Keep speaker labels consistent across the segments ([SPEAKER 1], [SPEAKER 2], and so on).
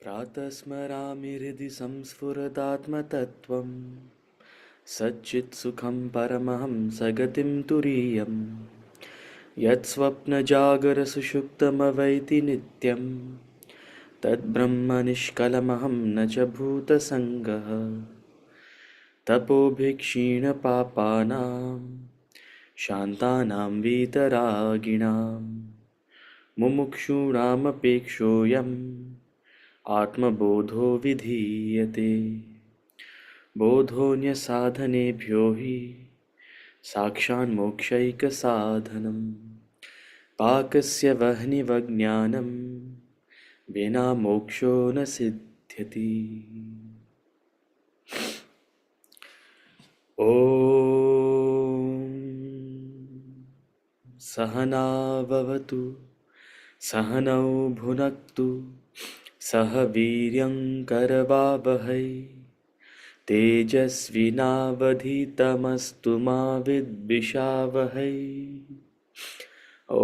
[SPEAKER 1] प्रातः स्मरामि हृदि संस्फुरदात्मतत्त्वं सच्चित्सुखं परमहं सगतिं तुरीयं यत्स्वप्नजागरसुषुप्तमवैति नित्यं तद्ब्रह्म निष्कलमहं न च भूतसङ्गः तपोभिक्षीणपापानां शान्तानां वीतरागिणां मुमुक्षूणामपेक्षोऽयम् आत्मबोधो विधीयते बोधोऽन्यसाधनेभ्यो हि साक्षान्मोक्षैकसाधनम् पाकस्य वह्निवज्ञानं विना मोक्षो न सिद्ध्यति। ॐ सहनाववतु सहनौ भुनक्तु सह वीर्यङ्करवावहै तेजस्विनावधीतमस्तु मा विद्विषावहै। ॐ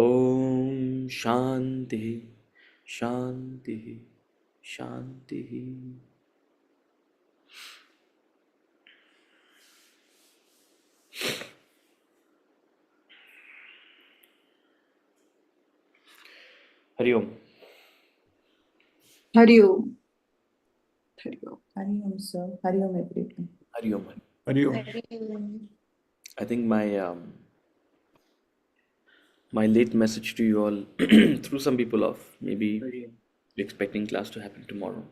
[SPEAKER 1] शान्तिः शान्तिः शान्तिः। हरि ओम।
[SPEAKER 2] Hari Om. Hari Om. Hari Om, sir. Hari Om, everyone.
[SPEAKER 1] Hari Om.
[SPEAKER 3] Hari Om.
[SPEAKER 1] I think my late message to you all threw some people off. Maybe you're expecting class to happen tomorrow,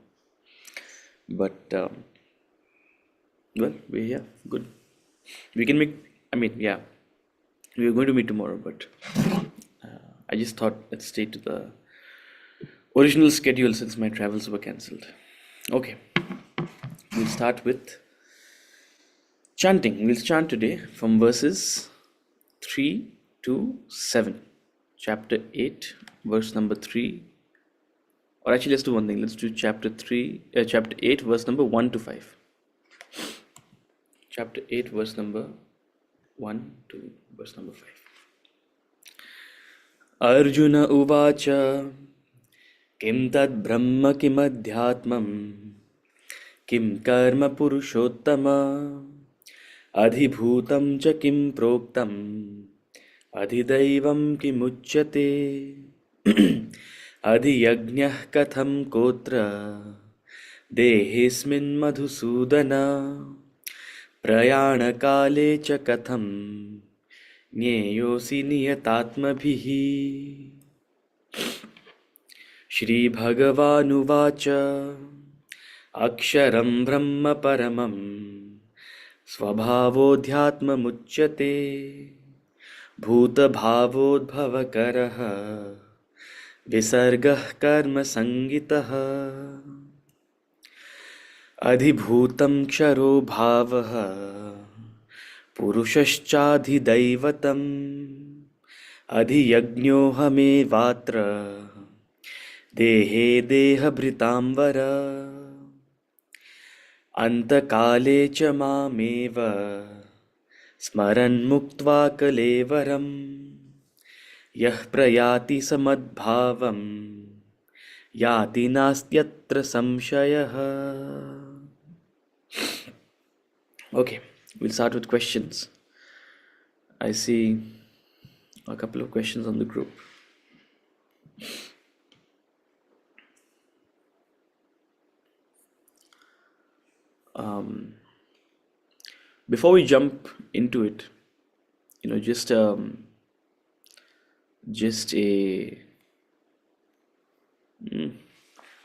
[SPEAKER 1] but well, we're here. Good. We can make. I mean, yeah, we were going to meet tomorrow, but I just thought let's stay to the original schedule since my travels were cancelled. Okay, we'll start with chanting. We'll chant today from verses 3 to 7, chapter 8, verse number 3. Or actually, let's do one thing. Let's do chapter 8, verse number 1 to 5. Chapter 8, verse number 1 to verse number 5. Arjuna uvacha किं तद् ब्रह्म किमध्यात्मं किं कर्म पुरुषोत्तम अधिभूतं च किं प्रोक्तम् अधिदैवं किमुच्यते अधियज्ञः कथं कोत्र देहेऽस्मिन् मधुसूदन प्रयाणकाले च कथं ज्ञेयोऽसि नियतात्मभिः। श्रीभगवानुवाच अक्षरं ब्रह्म परमं स्वभावोऽध्यात्ममुच्यते भूतभावोद्भवकरः विसर्गः कर्मसङ्गितः अधिभूतं क्षरो भावः पुरुषश्चाधिदैवतम् अधियज्ञोऽहमेवात्र देहे देहभृतांवर अन्तकाले च मामेव स्मरन् मुक्त्वा कलेवरं यः प्रयाति समद्भावं याति नास्त्यत्र संशयः। Okay, we'll start with questions. I see a couple of questions on the group. Before we jump into it, just a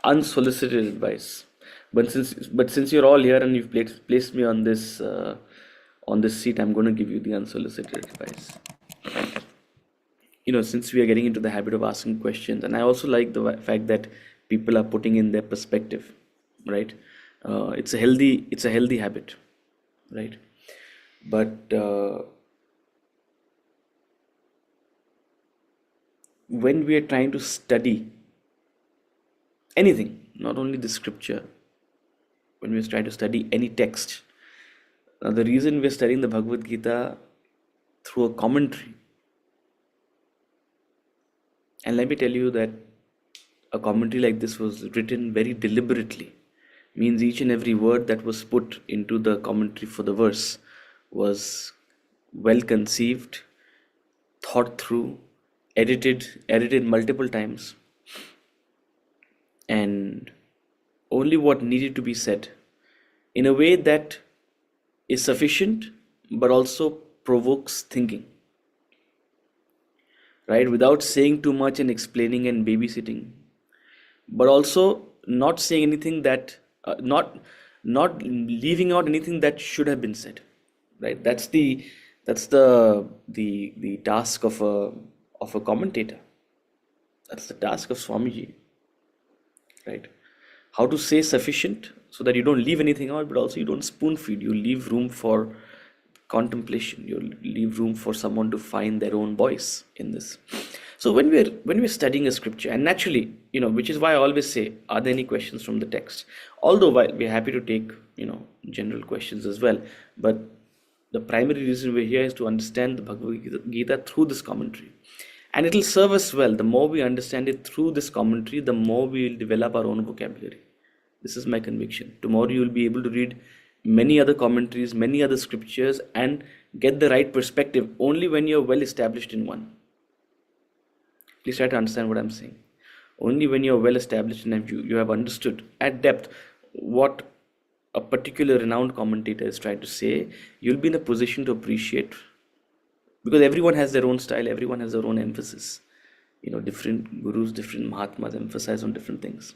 [SPEAKER 1] unsolicited advice. But since you're all here and you've placed me on this seat, I'm going to give you the unsolicited advice. since we are getting into the habit of asking questions, and I also like the fact that people are putting in their perspective, right? It's a healthy habit, right? But when we are trying to study anything, not only the scripture, when we're trying to study any text, the reason we're studying the Bhagavad Gita through a commentary, and let me tell you that a commentary like this was written very deliberately, means each and every word that was put into the commentary for the verse was well conceived, thought through, edited multiple times, and only what needed to be said in a way that is sufficient but also provokes thinking, right? Without saying too much and explaining and babysitting, but also not saying anything that not leaving out anything that should have been said, right? That's the task of a commentator. That's the task of Swamiji, right? How to say sufficient so that you don't leave anything out, but also you don't spoon feed. You leave room for contemplation. You leave room for someone to find their own voice in this. So when we're studying a scripture, and naturally, which is why I always say, are there any questions from the text? Although while we're happy to take, general questions as well, but the primary reason we're here is to understand the Bhagavad Gita through this commentary. And it'll serve us well. The more we understand it through this commentary, the more we will develop our own vocabulary. This is my conviction. Tomorrow you will be able to read many other commentaries, many other scriptures, and get the right perspective only when you're well established in one. Please try to understand what I'm saying. Only when you're well established and you have understood at depth what a particular renowned commentator is trying to say, you'll be in a position to appreciate, because everyone has their own style, everyone has their own emphasis. Different gurus, different Mahatmas emphasize on different things.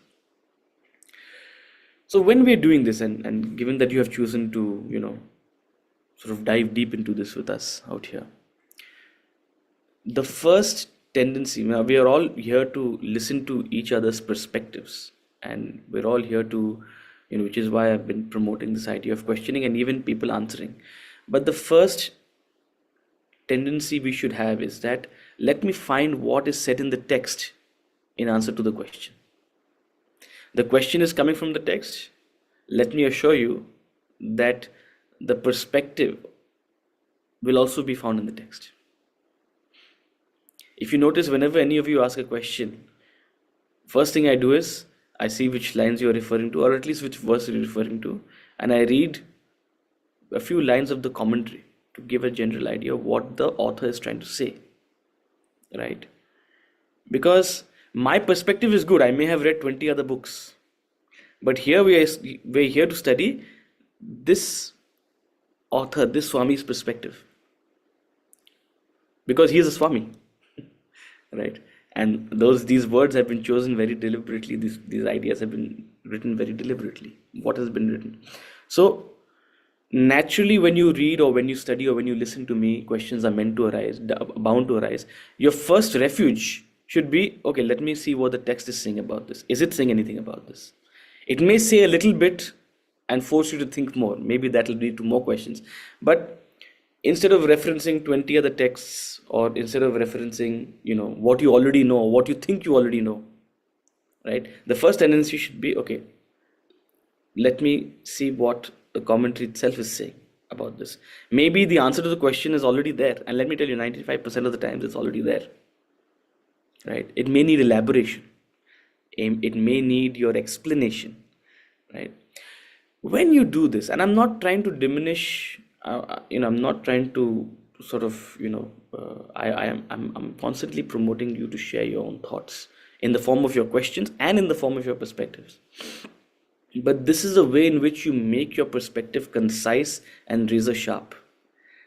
[SPEAKER 1] So when we're doing this, and given that you have chosen to, sort of dive deep into this with us out here, the first tendency, now we are all here to listen to each other's perspectives, and we're all here to, which is why I've been promoting this idea of questioning and even people answering. But the first tendency we should have is that, let me find what is said in the text in answer to the question. The question is coming from the text. Let me assure you that the perspective will also be found in the text. If you notice, whenever any of you ask a question, first thing I do is I see which lines you're referring to, or at least which verse you're referring to, and I read a few lines of the commentary to give a general idea of what the author is trying to say, right? Because my perspective is good. I may have read 20 other books, but here we're here to study this author, this Swami's perspective, because he is a Swami, right? And these words have been chosen very deliberately. These ideas have been written very deliberately. What has been written? So naturally, when you read or when you study or when you listen to me, questions are bound to arise. Your first refuge should be, okay, let me see what the text is saying about this. Is it saying anything about this? It may say a little bit and force you to think more. Maybe that will lead to more questions. But instead of referencing 20 other texts, or instead of referencing, what you already know, what you think you already know, right? The first tendency should be, okay, let me see what the commentary itself is saying about this. Maybe the answer to the question is already there. And let me tell you, 95% of the times it's already there, right? It may need elaboration. It may need your explanation, right? When you do this, and I'm not trying to diminish, I'm not trying to sort of, I'm constantly promoting you to share your own thoughts in the form of your questions and in the form of your perspectives. But this is a way in which you make your perspective concise and razor sharp.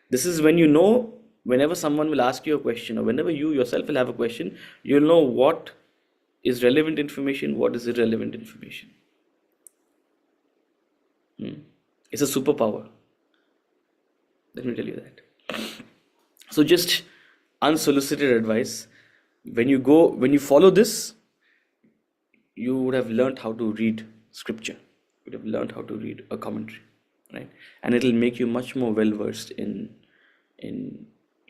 [SPEAKER 1] This is when whenever someone will ask you a question, or whenever you yourself will have a question, you'll know what is relevant information, what is irrelevant information. It's a superpower. Let me tell you that. So just unsolicited advice, when you follow this, you would have learned how to read scripture. You would have learned how to read a commentary, right? And it'll make you much more well versed in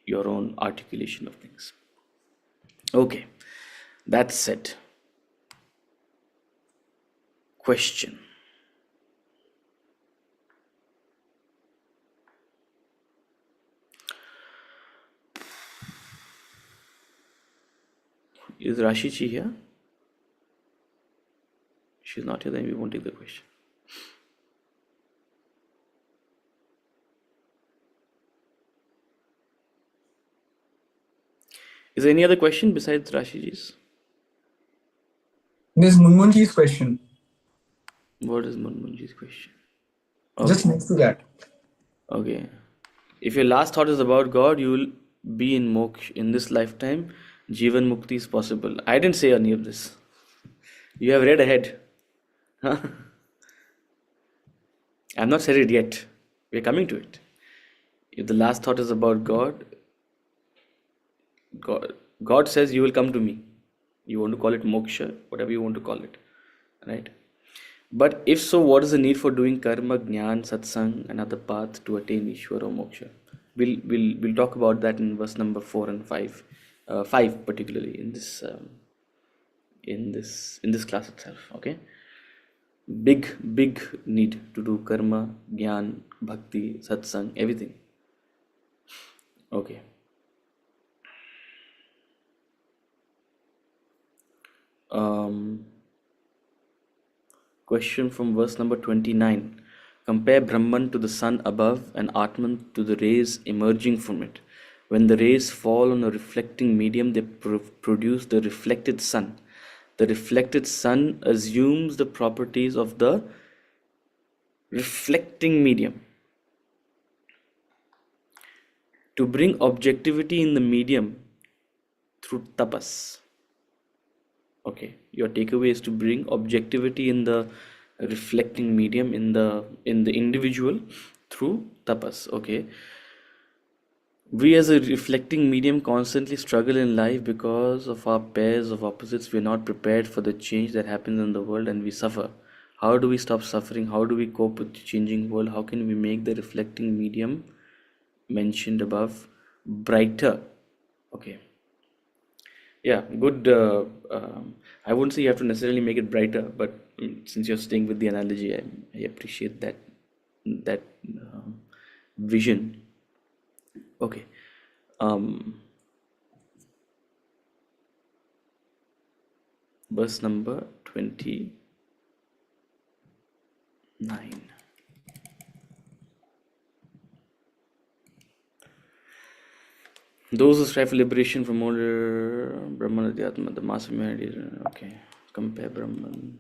[SPEAKER 1] your own articulation of things. Okay, that's it. Question. Is Rashichi here? She's not here, then we won't take the question. Is there any other question besides Rashiji's?
[SPEAKER 3] There's Munmunji's question.
[SPEAKER 1] What is Munmunji's question?
[SPEAKER 3] Just next to that.
[SPEAKER 1] Okay. If your last thought is about God, you will be in moksha in this lifetime. Jivan Mukti is possible. I didn't say any of this. You have read ahead. Huh? I have not said it yet. We're coming to it. If the last thought is about God, God says you will come to me. You want to call it moksha, whatever you want to call it. Right? But if so, what is the need for doing karma, jnana, satsang, another path to attain Ishvara or moksha? We'll talk about that in verse number 4 and 5. 5 particularly in this class itself. Okay, big need to do karma, jnana, bhakti, satsang, everything. Okay. Question from verse number 29. Compare Brahman to the sun above and Atman to the rays emerging from it. When the rays fall on a reflecting medium, they produce the reflected sun. The reflected sun assumes the properties of the reflecting medium. To bring objectivity in the medium through tapas. Okay, your takeaway is to bring objectivity in the reflecting medium, in the individual through tapas. Okay. We as a reflecting medium constantly struggle in life because of our pairs of opposites. We are not prepared for the change that happens in the world and we suffer. How do we stop suffering? How do we cope with the changing world? How can we make the reflecting medium mentioned above brighter? Okay. Yeah, good. I wouldn't say you have to necessarily make it brighter, but since you're staying with the analogy, I appreciate that vision. Okay. Verse number 29. Those who strive for liberation from older Brahman, Adhyatma, the mass of humanity. Okay. Compare Brahman.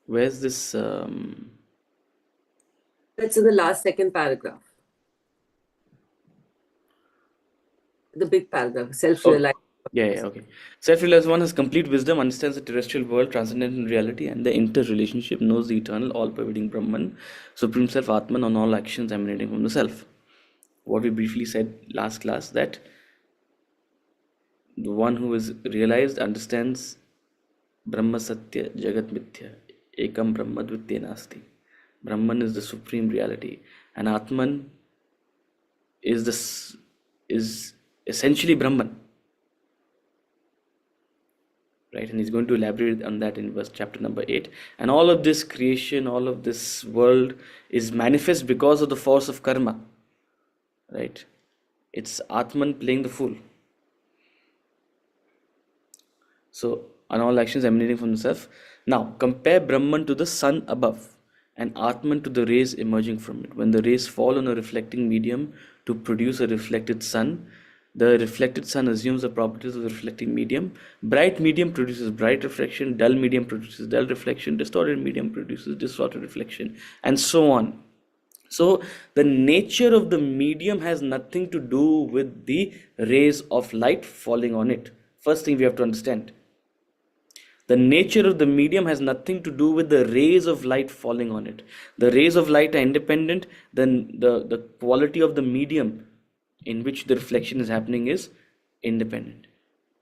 [SPEAKER 1] Where's this?
[SPEAKER 4] That's in the last second paragraph. The big paragraph, self-realized.
[SPEAKER 1] Yeah, okay. Self-realized one has complete wisdom, understands the terrestrial world, transcendental reality, and the interrelationship, knows the eternal, all-pervading Brahman, Supreme Self, Atman, on all actions emanating from the Self. What we briefly said last class, that the one who is realized understands Brahma Satya Jagat Mithya, Ekam Brahma Dvitya Nasti. Brahman is the supreme reality, and Atman is essentially Brahman. Right, and he's going to elaborate on that in chapter number 8. And all of this creation, all of this world is manifest because of the force of karma. Right? It's Atman playing the fool. So, on all actions emanating from the self. Now, compare Brahman to the sun above and Atman to the rays emerging from it. When the rays fall on a reflecting medium to produce a reflected sun, the reflected sun assumes the properties of the reflecting medium. Bright medium produces bright reflection, dull medium produces dull reflection, distorted medium produces distorted reflection, and so on. So, the nature of the medium has nothing to do with the rays of light falling on it. First thing we have to understand. The nature of the medium has nothing to do with the rays of light falling on it. The rays of light are independent, then the quality of the medium in which the reflection is happening is independent.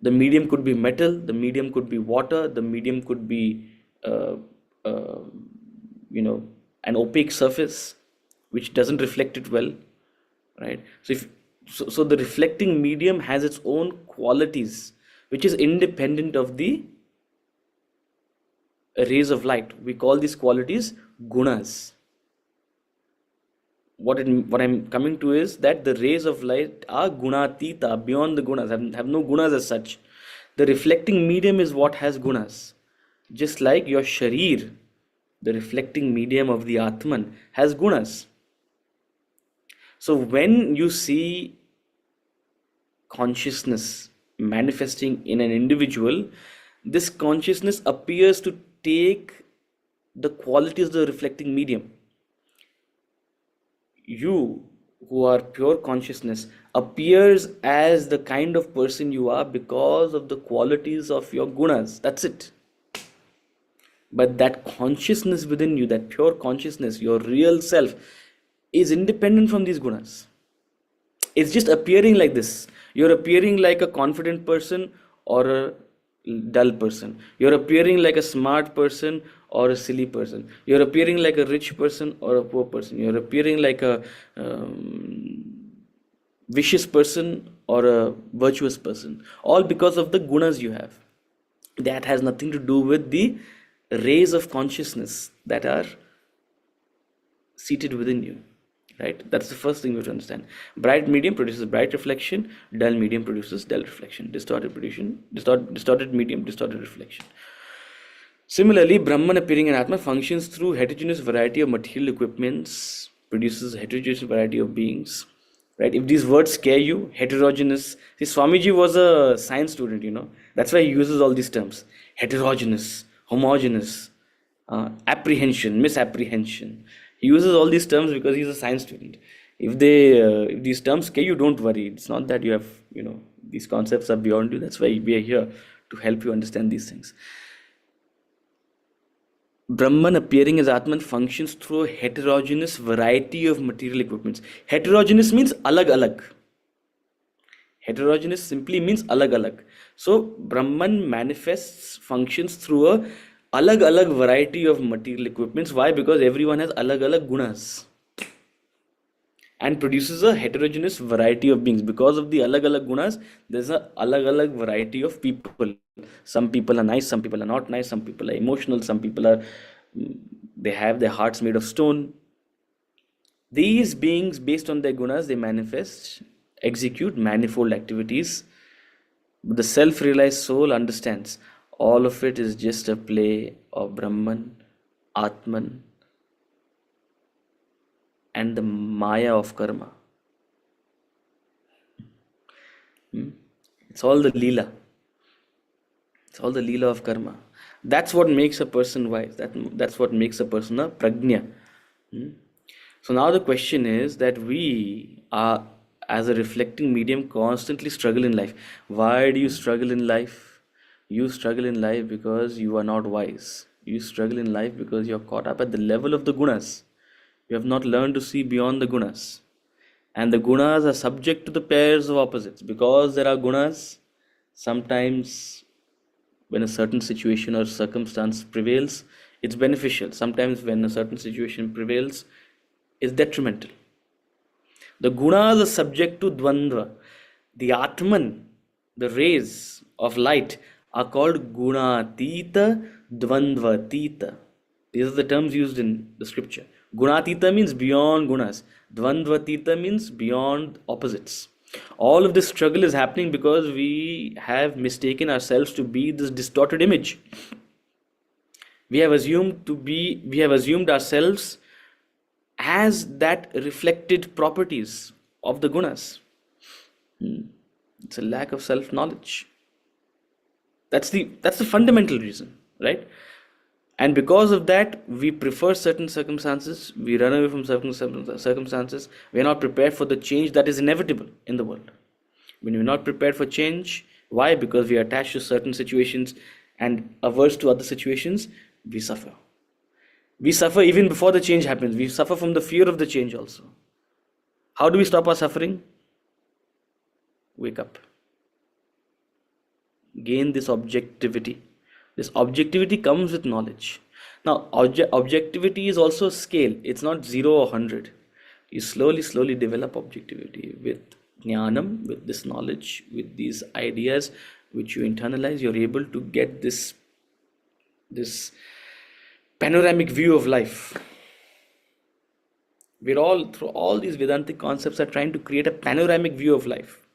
[SPEAKER 1] The medium could be metal, the medium could be water, the medium could be, uh, uh, an opaque surface which doesn't reflect it well, right? So the reflecting medium has its own qualities, which is independent of the rays of light. We call these qualities gunas. What I'm coming to is that the rays of light are gunatita, beyond the gunas, have no gunas as such. The reflecting medium is what has gunas. Just like your sharir, the reflecting medium of the Atman, has gunas. So when you see consciousness manifesting in an individual, this consciousness appears to take the qualities of the reflecting medium. You, who are pure consciousness, appears as the kind of person you are because of the qualities of your gunas. That's it. But that consciousness within you, that pure consciousness, your real self, is independent from these gunas. It's just appearing like this. You're appearing like a confident person or a dull person. You're appearing like a smart person or a silly person. You're appearing like a rich person or a poor person. You're appearing like a vicious person or a virtuous person. All because of the gunas you have. That has nothing to do with the rays of consciousness that are seated within you. Right? That's the first thing we have to understand. Bright medium produces bright reflection, dull medium produces dull reflection, distorted medium, distorted reflection. Similarly, Brahman appearing in Atma functions through heterogeneous variety of material equipments, produces heterogeneous variety of beings. Right? If these words scare you, heterogeneous. See, Swamiji was a science student, That's why he uses all these terms. Heterogeneous, homogeneous, apprehension, misapprehension. He uses all these terms because he's a science student. If these terms scare you, don't worry. It's not that you have, these concepts are beyond you. That's why we are here, to help you understand these things. Brahman appearing as Atman functions through a heterogeneous variety of material equipments. Heterogeneous means alag-alag. Heterogeneous simply means alag-alag. So Brahman functions through a alag-alag variety of material equipments. Why? Because everyone has alag-alag gunas and produces a heterogeneous variety of beings. Because of the alag-alag gunas, there's a alag-alag variety of people. Some people are nice, some people are not nice, some people are emotional, some people they have their hearts made of stone. These beings, based on their gunas, they manifest, execute manifold activities. But the self-realized soul understands all of it is just a play of Brahman, Atman, and the Maya of karma. It's all the Leela. It's all the Leela of karma. That's what makes a person wise. That's what makes a person a prajna. So now the question is that we are, as a reflecting medium, constantly struggle in life. Why do you struggle in life? You struggle in life because you are not wise. You struggle in life because you are caught up at the level of the gunas. You have not learned to see beyond the gunas. And the gunas are subject to the pairs of opposites. Because there are gunas, sometimes when a certain situation or circumstance prevails, it's beneficial. Sometimes when a certain situation prevails, it's detrimental. The gunas are subject to dvandva. The Atman, the rays of light, are called gunatita, dvandvatita. These are the terms used in the scripture. Gunatita means beyond gunas. Dvandvatita means beyond opposites. All of this struggle is happening because we have mistaken ourselves to be this distorted image. We have assumed ourselves as that reflected properties of the gunas. It's a lack of self-knowledge. That's the fundamental reason, right? And because of that, we prefer certain circumstances, we run away from certain circumstances, we are not prepared for the change that is inevitable in the world. When we're not prepared for change, why? Because we are attached to certain situations and averse to other situations, we suffer. We suffer even before the change happens. We suffer from the fear of the change also. How do we stop our suffering? Wake up. Gain this objectivity. This objectivity comes with knowledge. Now, objectivity is also a scale. It's not 0 or 100. You slowly develop objectivity with jnanam, with this knowledge, with these ideas which you internalize. You're able to get this panoramic view of life. We're all, through all these Vedantic concepts, are trying to create a panoramic view of life.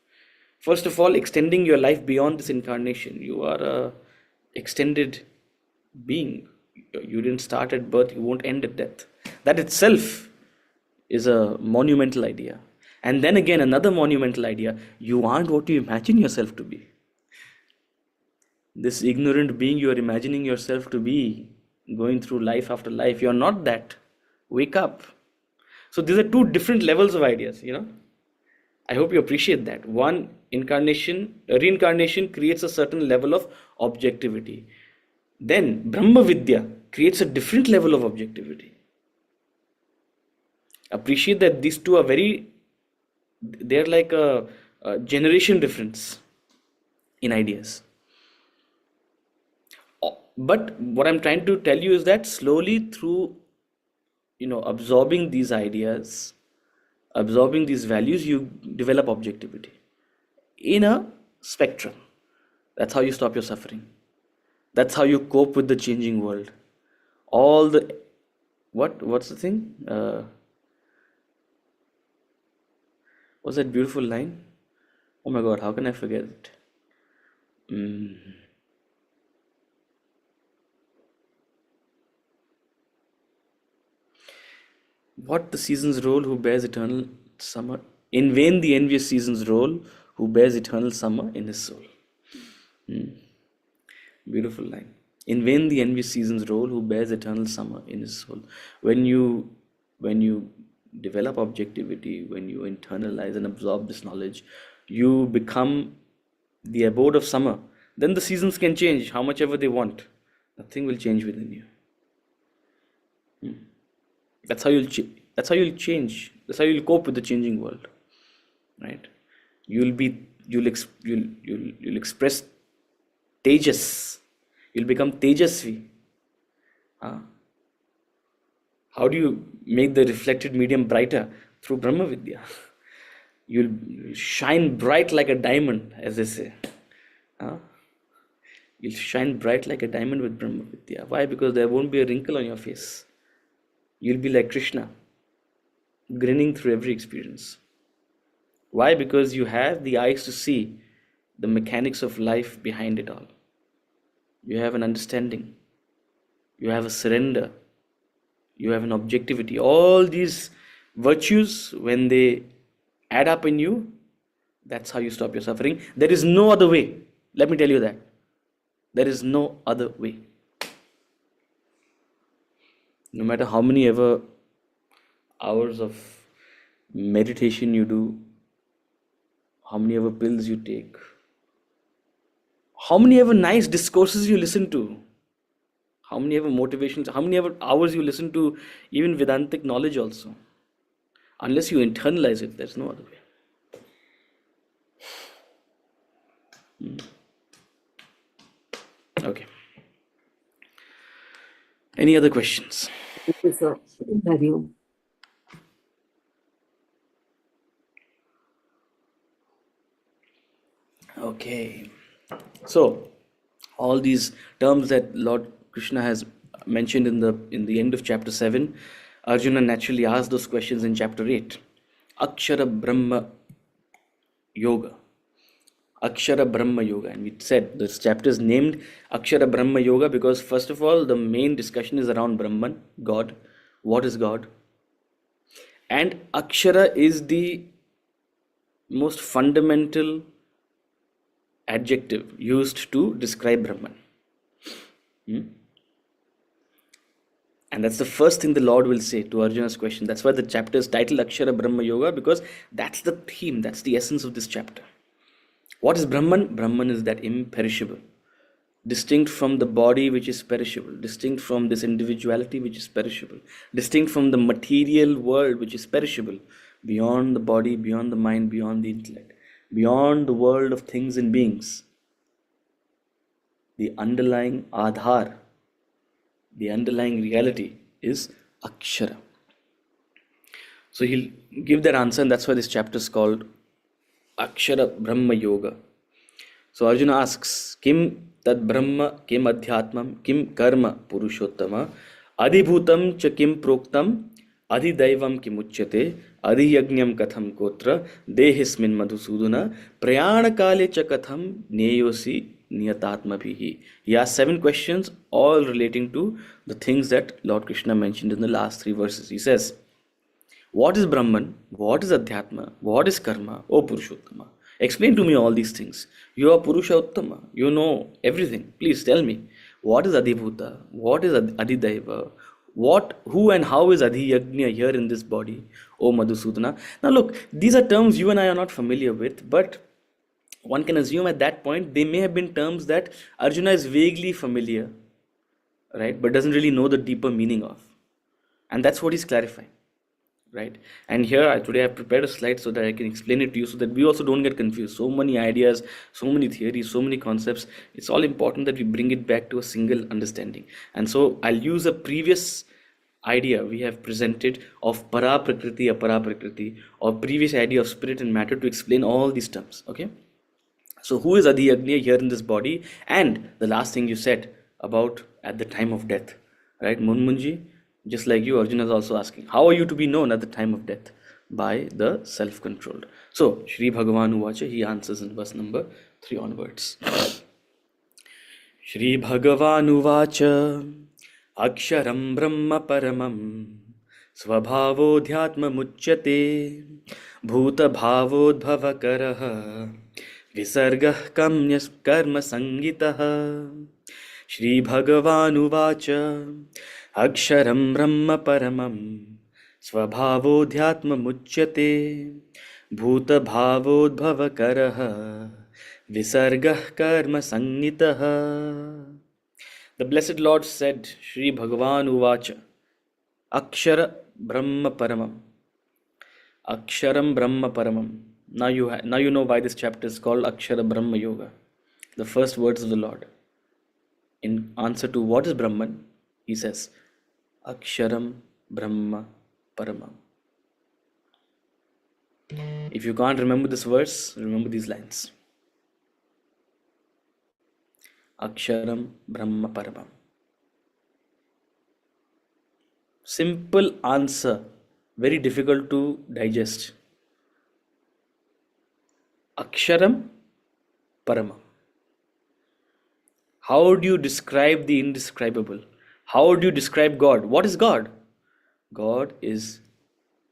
[SPEAKER 1] First of all, extending your life beyond this incarnation. You are a extended being. You didn't start at birth, you won't end at death. That itself is a monumental idea. And then again, another monumental idea. You aren't what you imagine yourself to be. This ignorant being you are imagining yourself to be, going through life after life, you're not that. Wake up. So these are two different levels of ideas, I hope you appreciate that. One, reincarnation creates a certain level of objectivity. Then Brahma Vidya creates a different level of objectivity. Appreciate that these two are they're like a generation difference in ideas. But what I'm trying to tell you is that slowly through, absorbing these ideas, absorbing these values, you develop objectivity in a spectrum. That's how you stop your suffering. That's how you cope with the changing world. What's the thing? What's that beautiful line? Oh my God, how can I forget it? What the seasons roll who bears eternal summer? In vain the envious seasons roll who bears eternal summer in his soul. Beautiful line. In vain the envious seasons roll who bears eternal summer in his soul. When you develop objectivity, when you internalize and absorb this knowledge, you become the abode of summer. Then the seasons can change how much ever they want. Nothing will change within you. That's how you'll change. That's how you'll cope with the changing world, right? You'll express tejas. You'll become tejasvi. How do you make the reflected medium brighter? Through Brahma Vidya. You'll shine bright like a diamond, as they say. You'll shine bright like a diamond with Brahma Vidya. Why? Because there won't be a wrinkle on your face. You'll be like Krishna, grinning through every experience. Why? Because you have the eyes to see the mechanics of life behind it all. You have an understanding. You have a surrender. You have an objectivity. All these virtues, when they add up in you, that's how you stop your suffering. There is no other way. Let me tell you that. There is no other way. No matter how many ever hours of meditation you do, how many ever pills you take, how many ever nice discourses you listen to, how many ever motivations, how many ever hours you listen to even Vedantic knowledge also, unless you internalize it, there's no other way. Okay. Any other questions?
[SPEAKER 4] Thank you, sir. Hari Om.
[SPEAKER 1] Okay. So, all these terms that Lord Krishna has mentioned in the end of chapter 7, Arjuna naturally asked those questions in chapter 8. Akshara Brahma Yoga. Akshara Brahma Yoga. And we said this chapter is named Akshara Brahma Yoga because, first of all, the main discussion is around Brahman, God. What is God? And Akshara is the most fundamental adjective used to describe Brahman. And that's the first thing the Lord will say to Arjuna's question. That's why the chapter is titled Akshara Brahma Yoga, because that's the theme, that's the essence of this chapter. What is Brahman? Brahman is that imperishable, distinct from the body which is perishable, distinct from this individuality which is perishable, distinct from the material world which is perishable, beyond the body, beyond the mind, beyond the intellect, beyond the world of things and beings, the underlying Adhar, the underlying reality is Akshara. So he'll give that answer, and that's why this chapter is called Akshara Brahma Yoga. So Arjuna asks, Kim tad Brahma, Kim Adhyatmam, Kim Karma Purushottama, Adhibhutam cha Kim Proktam, Adhidaivam Kim Uchyate, Adhiyagnyam Katham Kotra, Dehismin Madhusudana, Prayana Kale cha Katham, Neyosi Niyatatma Bhihi. He asks 7 questions, all relating to the things that Lord Krishna mentioned in the last 3 verses. He says, what is Brahman? What is Adhyatma? What is Karma? O Purushottama. Explain to me all these things. You are Purushottama. You know everything. Please tell me. What is Adhibhuta? What is Adhidaiva? Who and how is Adhiyagnya here in this body? O Madhusudana. Now look, these are terms you and I are not familiar with, but one can assume at that point they may have been terms that Arjuna is vaguely familiar, right? But doesn't really know the deeper meaning of. And that's what he's clarifying. Right, and here today I prepared a slide so that I can explain it to you so that we also don't get confused. So many ideas, so many theories, so many concepts. It's all important that we bring it back to a single understanding. And so I'll use a previous idea we have presented of para prakriti, apara prakriti, or previous idea of spirit and matter to explain all these terms. Okay, so who is Adhiyagnya here in this body? And the last thing you said about at the time of death, right, Munmunji? Just like you, Arjuna is also asking, how are you to be known at the time of death? By the self-controlled. So, Shri Bhagavan Uvacha, he answers in verse number 3 onwards. Shri Bhagavan Uvacha, Aksharam Brahma Paramam, Svabhavodhyatma Muchyate, Bhuta Bhavodbhava Karaha, Visargah Kamyas Karma Sangitaha. Shri Bhagavan Uvacha, Aksharam Brahma Paramam, Svabhavodhyatma Muchyate, Bhuta Bhavodbhava Karaha, Visargah Karma Sangitaha. The Blessed Lord said, Shri Bhagavan Uvacha, Akshara Brahma Paramam, Aksharam Brahma Paramam. Now you know why this chapter is called Akshara Brahma Yoga. The first words of the Lord. In answer to what is Brahman, he says, Aksharam Brahma Paramam. If you can't remember this verse, remember these lines. Aksharam Brahma Paramam. Simple answer, very difficult to digest. Aksharam Paramam. How do you describe the indescribable? How do you describe God? What is God? God is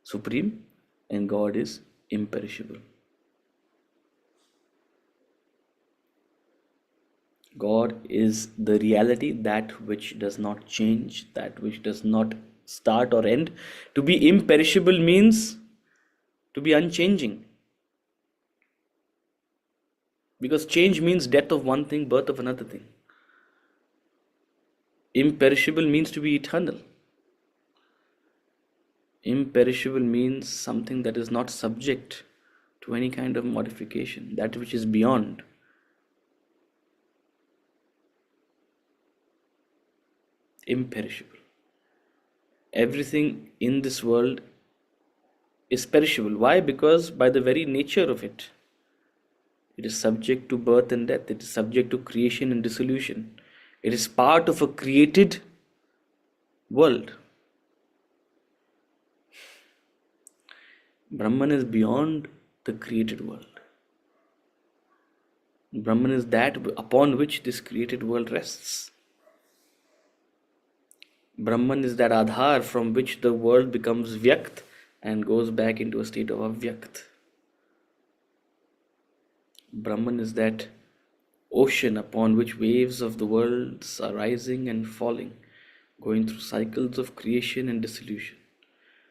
[SPEAKER 1] supreme and God is imperishable. God is the reality, that which does not change, that which does not start or end. To be imperishable means to be unchanging. Because change means death of one thing, birth of another thing. Imperishable means to be eternal. Imperishable means something that is not subject to any kind of modification, that which is beyond. Imperishable. Everything in this world is perishable. Why? Because by the very nature of it, it is subject to birth and death. It is subject to creation and dissolution. It is part of a created world. Brahman is beyond the created world. Brahman is that upon which this created world rests. Brahman is that Adhar from which the world becomes Vyakt and goes back into a state of Avyakt. Brahman is that ocean upon which waves of the worlds are rising and falling, going through cycles of creation and dissolution.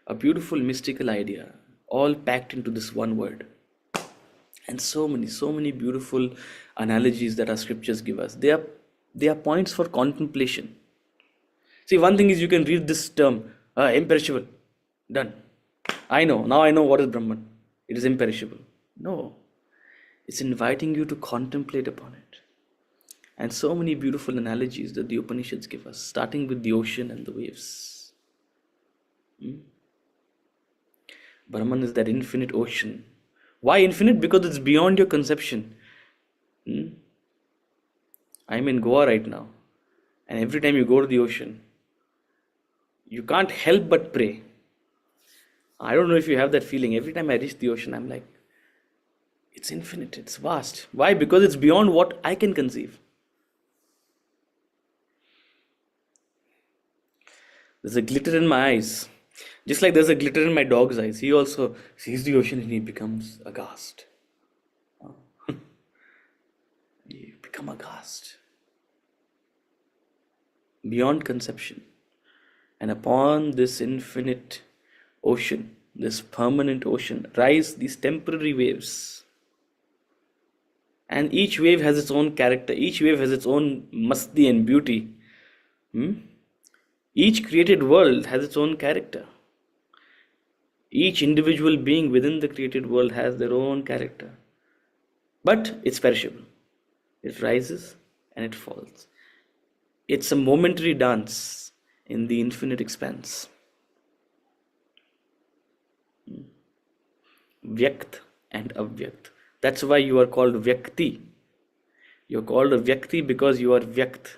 [SPEAKER 1] A beautiful mystical idea, all packed into this one word. And so many beautiful analogies that our scriptures give us. They are points for contemplation. See, one thing is you can read this term, imperishable, done. Now I know what is Brahman. It is imperishable. No. It's inviting you to contemplate upon it. And so many beautiful analogies that the Upanishads give us, starting with the ocean and the waves. Brahman is that infinite ocean. Why infinite? Because it's beyond your conception. I'm in Goa right now, and every time you go to the ocean, you can't help but pray. I don't know if you have that feeling. Every time I reach the ocean, I'm like, it's infinite, it's vast. Why? Because it's beyond what I can conceive. There's a glitter in my eyes. Just like there's a glitter in my dog's eyes. He also sees the ocean and he becomes aghast. You become aghast. Beyond conception. And upon this infinite ocean, this permanent ocean, rise these temporary waves. And each wave has its own character. Each wave has its own masti and beauty. Each created world has its own character. Each individual being within the created world has their own character. But it's perishable. It rises and it falls. It's a momentary dance in the infinite expanse. Vyakt and Avyakt. That's why you are called Vyakti. You're called a Vyakti because you are Vyakt.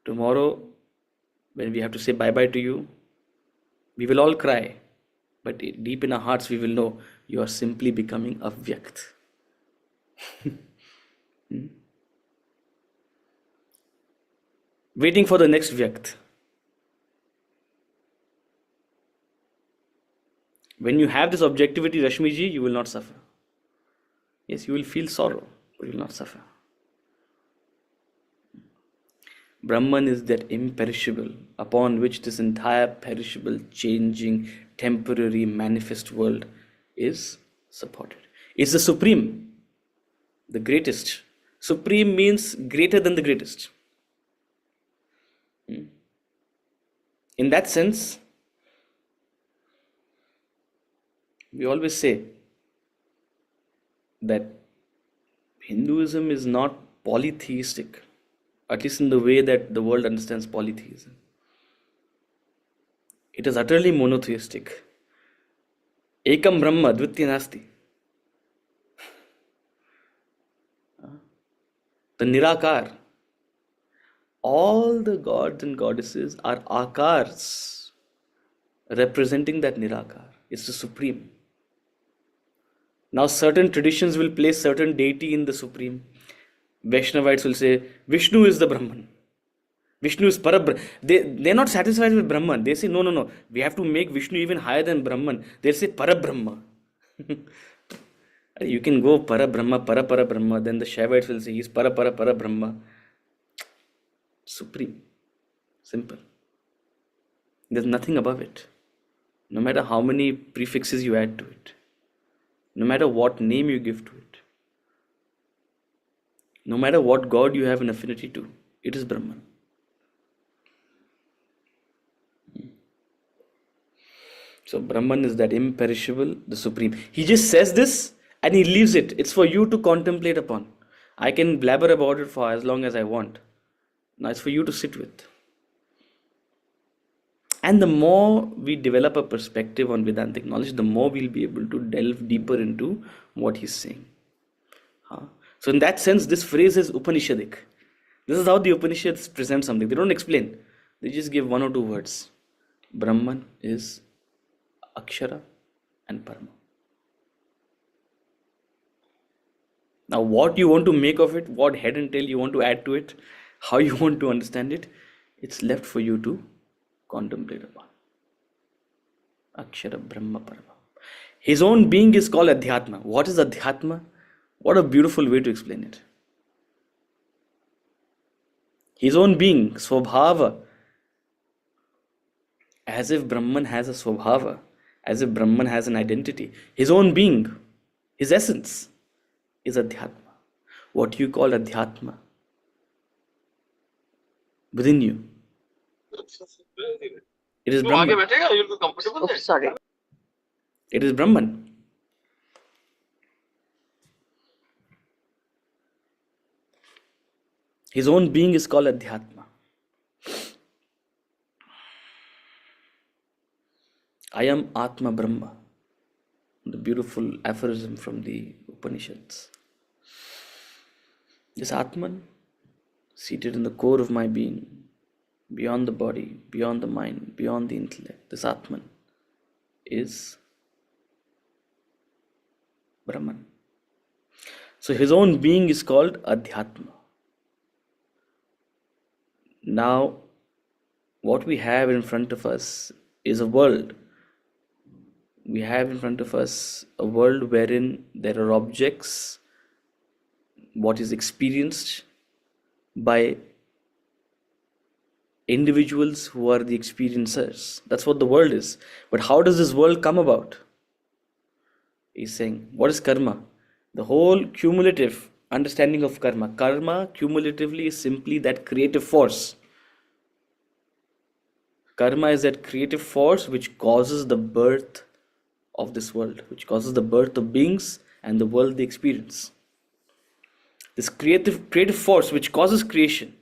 [SPEAKER 1] Tomorrow, when we have to say bye-bye to you, we will all cry. But deep in our hearts, we will know you are simply becoming Avyakt. Waiting for the next Vyakt. When you have this objectivity, Rashmiji, you will not suffer. Yes, you will feel sorrow, but you will not suffer. Brahman is that imperishable upon which this entire perishable, changing, temporary, manifest world is supported. It's the supreme, the greatest. Supreme means greater than the greatest. In that sense, we always say that Hinduism is not polytheistic, at least in the way that the world understands polytheism. It is utterly monotheistic. Ekam Brahma, Dvitya Nasti. The Nirakar. All the gods and goddesses are akars representing that Nirakar. It's the supreme. Now certain traditions will place certain deity in the supreme. Vaishnavites will say Vishnu is the Brahman. Vishnu is Parabrahman. They're not satisfied with Brahman. They say no. We have to make Vishnu even higher than Brahman. They'll say Parabrahma. You can go Parabrahma, Parabrahma. Then the Shaivites will say he's Parabrahma. Supreme. Simple. There's nothing above it. No matter how many prefixes you add to it. No matter what name you give to it. No matter what God you have an affinity to. It is Brahman. So Brahman is that imperishable, the supreme. He just says this and he leaves it. It's for you to contemplate upon. I can blabber about it for as long as I want. Now it's for you to sit with. And the more we develop a perspective on Vedantic knowledge, the more we'll be able to delve deeper into what he's saying. So in that sense, this phrase is Upanishadic. This is how the Upanishads present something. They don't explain. They just give one or two words. Brahman is Akshara and Parama. Now what you want to make of it, what head and tail you want to add to it, how you want to understand it, it's left for you to contemplate upon. Akshara Brahma Parama. His own being is called Adhyatma. What is Adhyatma? What a beautiful way to explain it. His own being, Swabhava, as if Brahman has a Swabhava, as if Brahman has an identity. His own being, his essence is Adhyatma. What you call Adhyatma within you. It is Brahman.
[SPEAKER 4] Oh, sorry.
[SPEAKER 1] It is Brahman. His own being is called Adhyatma. I am Atma Brahma. The beautiful aphorism from the Upanishads. This Atman, seated in the core of my being, beyond the body, beyond the mind, beyond the intellect, this Atman is Brahman. So his own being is called Adhyatma. Now, what we have in front of us is a world. We have in front of us a world wherein there are objects, what is experienced by individuals who are the experiencers. That's what the world is. But how does this world come about? He's saying, what is karma? The whole cumulative understanding of karma. Karma cumulatively is simply that creative force. Karma is that creative force which causes the birth of this world, which causes the birth of beings and the world they experience. This creative force which causes creation,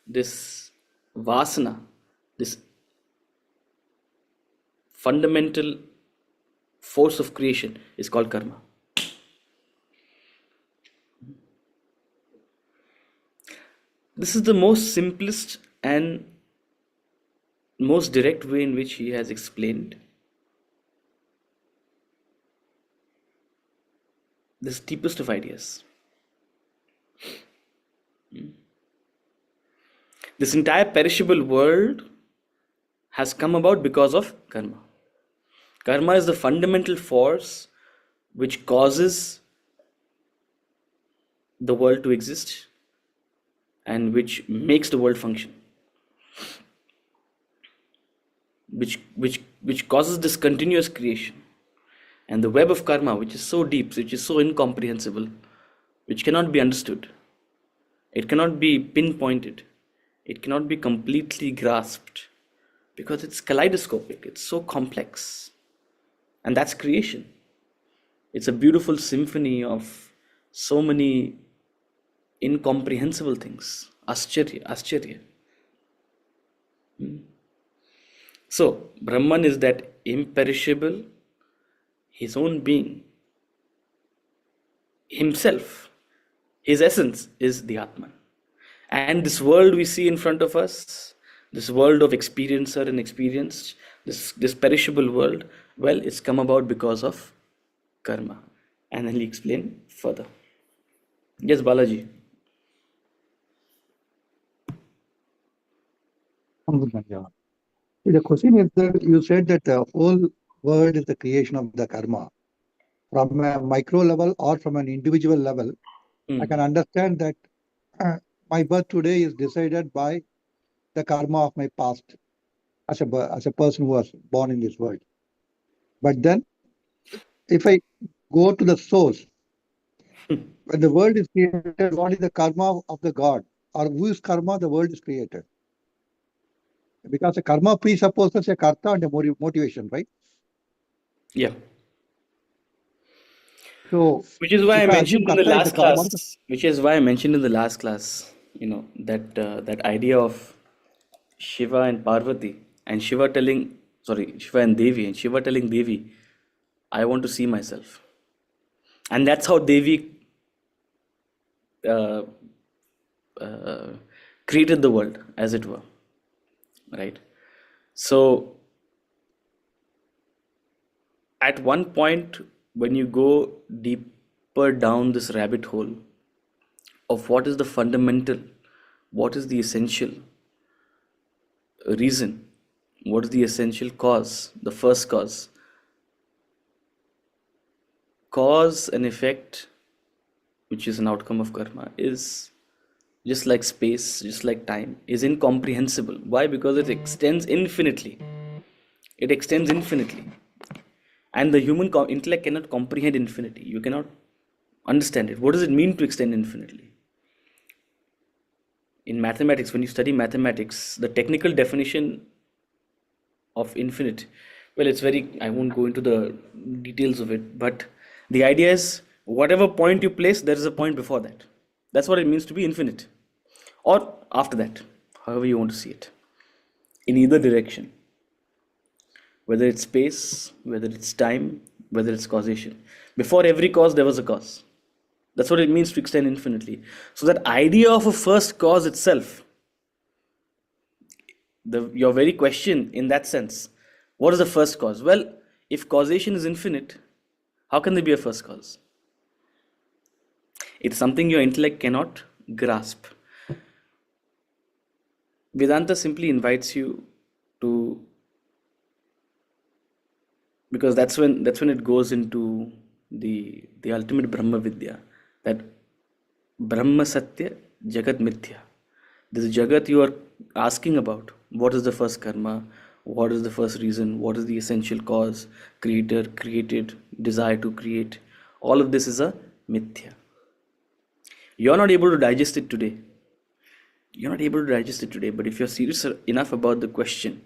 [SPEAKER 1] this vasana, this fundamental force of creation is called karma. This is the most simplest and most direct way in which he has explained this deepest of ideas. This entire perishable world has come about because of karma. Karma is the fundamental force which causes the world to exist and which makes the world function. Which causes this continuous creation. And the web of karma, which is so deep, which is so incomprehensible, which cannot be understood. It cannot be pinpointed. It cannot be completely grasped because it's kaleidoscopic, it's so complex. And that's creation. It's a beautiful symphony of so many incomprehensible things. Ascharya. So, Brahman is that imperishable, his own being, himself, his essence is the Atman. And this world we see in front of us, this world of experiencer and experienced, this perishable world, well, it's come about because of karma. And then he'll explain further. Yes, Balaji.
[SPEAKER 5] Yeah. The question is that you said that the whole world is the creation of the karma. From a micro level or from an individual level, I can understand that my birth today is decided by the karma of my past as a person who was born in this world. But then, if I go to the source, when the world is created, what is the karma of the God? Or whose karma the world is created? Because a karma presupposes a karta and a motivation, right?
[SPEAKER 1] Yeah.
[SPEAKER 5] So,
[SPEAKER 1] Which is why I
[SPEAKER 5] if I assume
[SPEAKER 1] mentioned in the
[SPEAKER 5] karta is
[SPEAKER 1] last
[SPEAKER 5] the karma,
[SPEAKER 1] class. Which is why I mentioned in the last class, that idea of Shiva and Parvati, and Shiva and Devi, and Shiva telling Devi, I want to see myself. And that's how Devi created the world, as it were. Right? So, at one point, when you go deeper down this rabbit hole of what is the fundamental, what is the essential reason, what is the essential cause, the first cause and effect, which is an outcome of karma, is just like space, just like time, is incomprehensible. Why? Because it extends infinitely. It extends infinitely. And the human intellect cannot comprehend infinity. You cannot understand it. What does it mean to extend infinitely? In mathematics, when you study mathematics, the technical definition of infinite, well, it's I won't go into the details of it, but the idea is whatever point you place, there is a point before that. That's what it means to be infinite. or after that, however you want to see it, in either direction, whether it's space, whether it's time, whether it's causation. Before every cause, there was a cause. That's what it means to extend infinitely. So that idea of a first cause itself, your very question in that sense, what is the first cause? Well, if causation is infinite, how can there be a first cause? It's something your intellect cannot grasp. Vedanta simply invites you to, because that's when it goes into the ultimate Brahma Vidya, that Brahma Satya Jagat Mithya. This Jagat you are asking about. What is the first karma? What is the first reason? What is the essential cause? Creator, created, desire to create. All of this is a Mithya. You're not able to digest it today. But if you're serious enough about the question,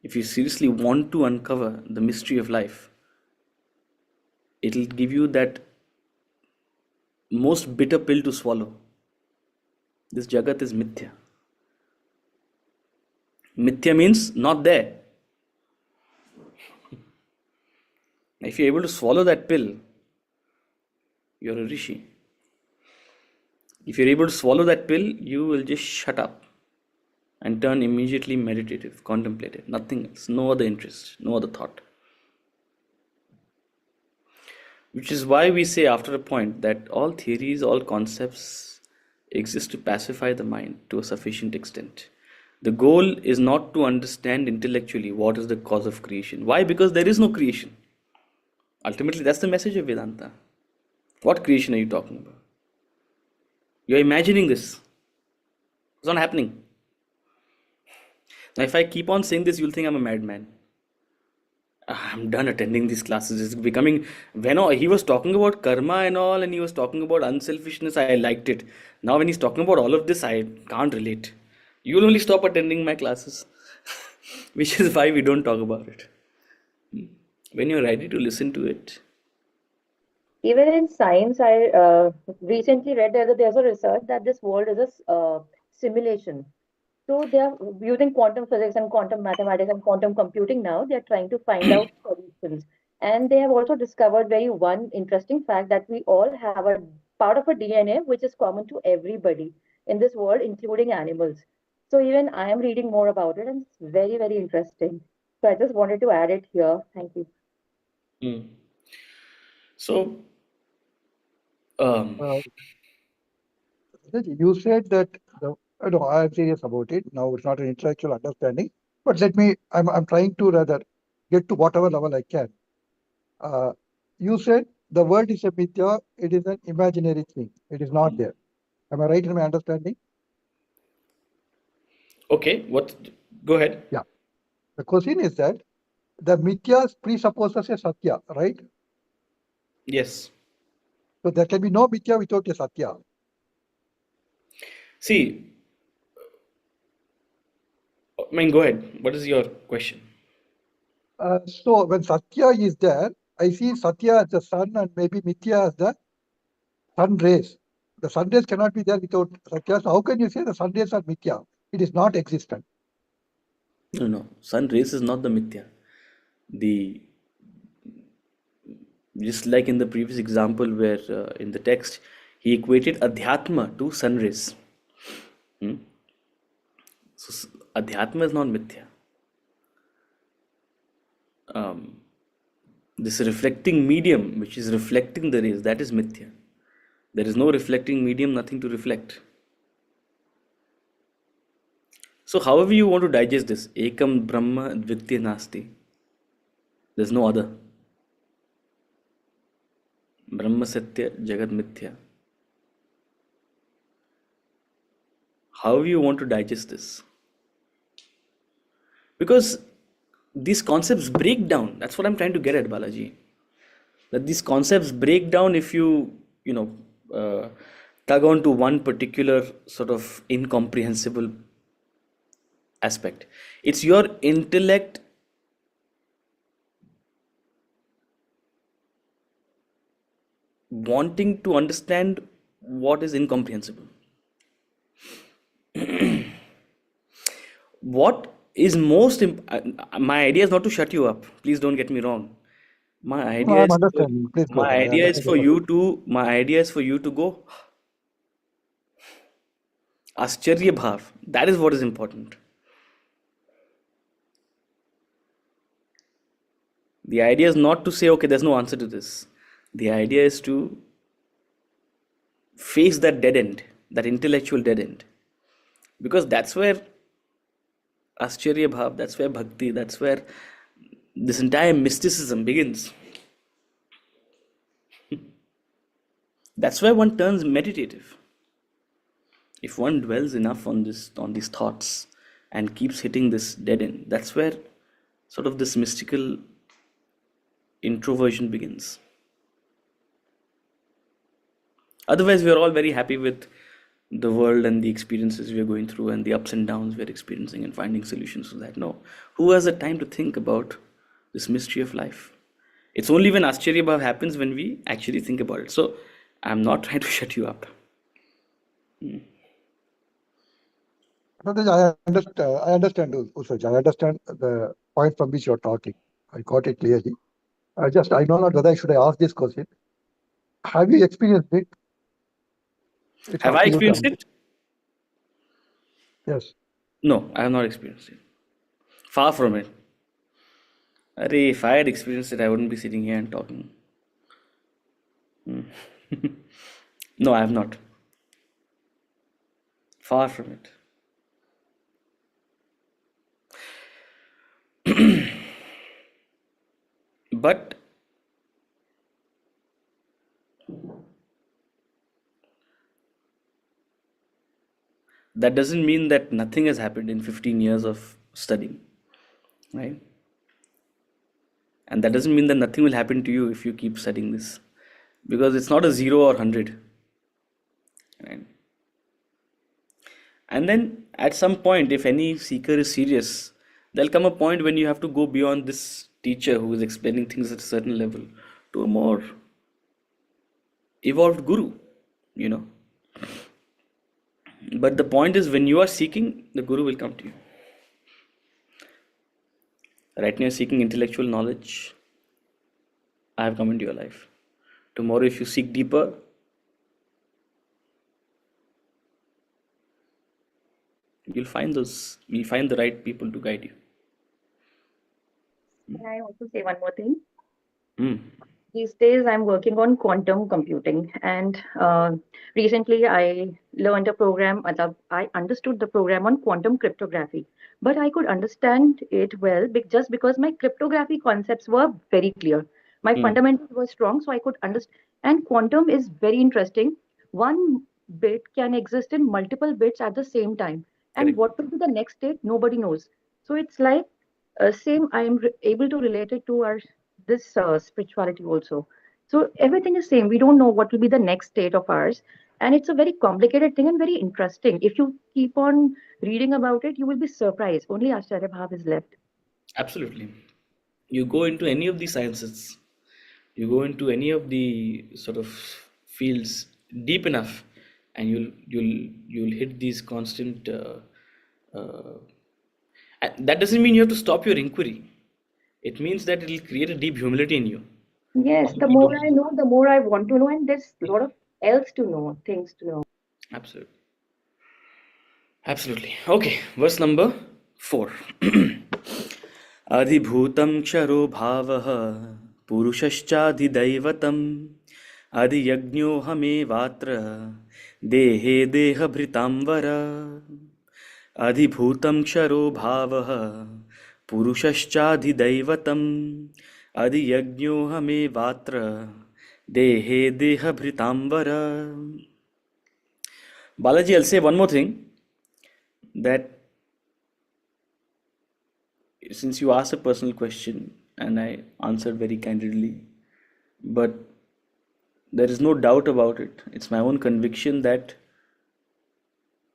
[SPEAKER 1] if you seriously want to uncover the mystery of life, it'll give you that most bitter pill to swallow. This Jagat is Mithya. Mithya means not there. If you're able to swallow that pill, you're a rishi. If you're able to swallow that pill, you will just shut up and turn immediately meditative, contemplative, nothing else, no other interest, no other thought. Which is why we say after a point that all theories, all concepts exist to pacify the mind to a sufficient extent. The goal is not to understand intellectually what is the cause of creation. Why? Because there is no creation. Ultimately, that's the message of Vedanta. What creation are you talking about? You're imagining this. It's not happening. Now, if I keep on saying this, you'll think I'm a madman. I'm done attending these classes. It's becoming, when he was talking about karma and all, and he was talking about unselfishness, I liked it. Now, when he's talking about all of this, I can't relate. You'll only stop attending my classes, which is why we don't talk about it. When you're ready to listen to it,
[SPEAKER 4] Even in science, I recently read that there's a research that this world is a simulation. So they are using quantum physics and quantum mathematics and quantum computing now. They're trying to find out solutions. And they have also discovered very one interesting fact that we all have a part of a DNA which is common to everybody in this world, including animals. So even I am reading more about it and it's very, very interesting. So I just wanted to add it here. Thank you.
[SPEAKER 1] so um,
[SPEAKER 5] Uh, you said that no, I'm serious about it. Now it's not an intellectual understanding, but I'm trying to rather get to whatever level I can. You said the world is a mithya, it is an imaginary thing. It is not there. Am I right in my understanding?
[SPEAKER 1] okay, go ahead.
[SPEAKER 5] Yeah. The question is that the mithya presupposes a satya, right?
[SPEAKER 1] Yes.
[SPEAKER 5] So there can be no mithya without a satya.
[SPEAKER 1] See, I mean, go ahead. What is your question?
[SPEAKER 5] So when satya is there, I see satya as the sun and maybe mithya as the sun rays. The sun rays cannot be there without satya. So how can you say the sun rays are mithya? It is not existent.
[SPEAKER 1] No. Sun rays is not the Mithya. The Just like in the previous example where in the text he equated Adhyatma to sun rays. So Adhyatma is not Mithya. This reflecting medium which is reflecting the rays, that is Mithya. There is no reflecting medium, nothing to reflect. So however you want to digest this, Ekam Brahma Dvitya Nasti. There's no other. Brahma Satya Jagat Mithya. However you want to digest this. Because these concepts break down. That's what I'm trying to get at, Balaji. That these concepts break down if tug on to one particular sort of incomprehensible aspect. It's your intellect wanting to understand what is incomprehensible. what is my idea is not to shut you up. Please don't get me wrong. My
[SPEAKER 5] No,
[SPEAKER 1] idea
[SPEAKER 5] I'm
[SPEAKER 1] is
[SPEAKER 5] understanding. Please go
[SPEAKER 1] my
[SPEAKER 5] ahead. I
[SPEAKER 1] idea is
[SPEAKER 5] understand the
[SPEAKER 1] for
[SPEAKER 5] question.
[SPEAKER 1] you to my idea is for you to go Ascharya Bhav. That is what is important. The idea is not to say, okay, there's no answer to this. The idea is to face that dead end, that intellectual dead end. Because that's where Ascharya Bhav, that's where Bhakti, that's where this entire mysticism begins. That's why one turns meditative. If one dwells enough on these thoughts and keeps hitting this dead end, that's where sort of this mystical introversion begins. Otherwise, we are all very happy with the world and the experiences we are going through and the ups and downs we are experiencing and finding solutions to that. No. Who has the time to think about this mystery of life? It's only when Ascharya Bhav happens when we actually think about it. So, I'm not trying to shut you up.
[SPEAKER 5] Brother, I understand, Usaj. I understand the point from which you're talking. I got it clearly. I know not whether should I ask this question. Have you experienced it? It's
[SPEAKER 1] Have
[SPEAKER 5] up
[SPEAKER 1] I
[SPEAKER 5] to you to
[SPEAKER 1] experienced
[SPEAKER 5] answer.
[SPEAKER 1] it?
[SPEAKER 5] Yes.
[SPEAKER 1] No, I have not experienced it. Far from it. Arey, if I had experienced it, I wouldn't be sitting here and talking. No, I have not. Far from it. But that doesn't mean that nothing has happened in 15 years of studying, right? And that doesn't mean that nothing will happen to you if you keep studying this, because it's not a 0 or 100, right? And then at some point, if any seeker is serious, there'll come a point when you have to go beyond this teacher who is explaining things at a certain level to a more evolved guru, you know. But the point is, when you are seeking, the guru will come to you. Right now, you're seeking intellectual knowledge. I have come into your life. Tomorrow, if you seek deeper, you'll find the right people to guide you.
[SPEAKER 4] Can I also say one more thing?
[SPEAKER 1] Hmm.
[SPEAKER 4] These days, I'm working on quantum computing, and recently I learned a program. I understood the program on quantum cryptography, but I could understand it well just because my cryptography concepts were very clear. My
[SPEAKER 1] Hmm.
[SPEAKER 4] fundamentals were strong, so I could understand. And quantum is very interesting. One bit can exist in multiple bits at the same time, and
[SPEAKER 1] Correct.
[SPEAKER 4] what will be the next state? Nobody knows. So it's like same. I am able to relate it to our this spirituality also. So everything is same. We don't know what will be the next state of ours, and it's a very complicated thing and very interesting. If you keep on reading about it, you will be surprised. Only Acharya Bhav is left.
[SPEAKER 1] Absolutely. You go into any of the sciences, you go into any of the sort of fields deep enough, and you'll hit these constant. And that doesn't mean you have to stop your inquiry. It means that it'll create a deep humility in you.
[SPEAKER 4] Yes,
[SPEAKER 1] All
[SPEAKER 4] the
[SPEAKER 1] you
[SPEAKER 4] more
[SPEAKER 1] don't
[SPEAKER 4] I know, the more I want to know, and there's a lot of else to know, things to know.
[SPEAKER 1] Absolutely. Absolutely. Okay, verse number 4. अधिभूतं क्षरो भावः पुरुषश्चाधिदैवतम् अधियज्ञोऽहमेवात्र देहे देहभृतां वर अधिभूतं क्षरो भावः पुरुषश्चाधिदैवतम् अधियज्ञोऽहमेवात्र देहे देहभृतां वर. Balaji, I'll say one more thing, that since you asked a personal question and I answered very candidly, but there is no doubt about it. It's my own conviction that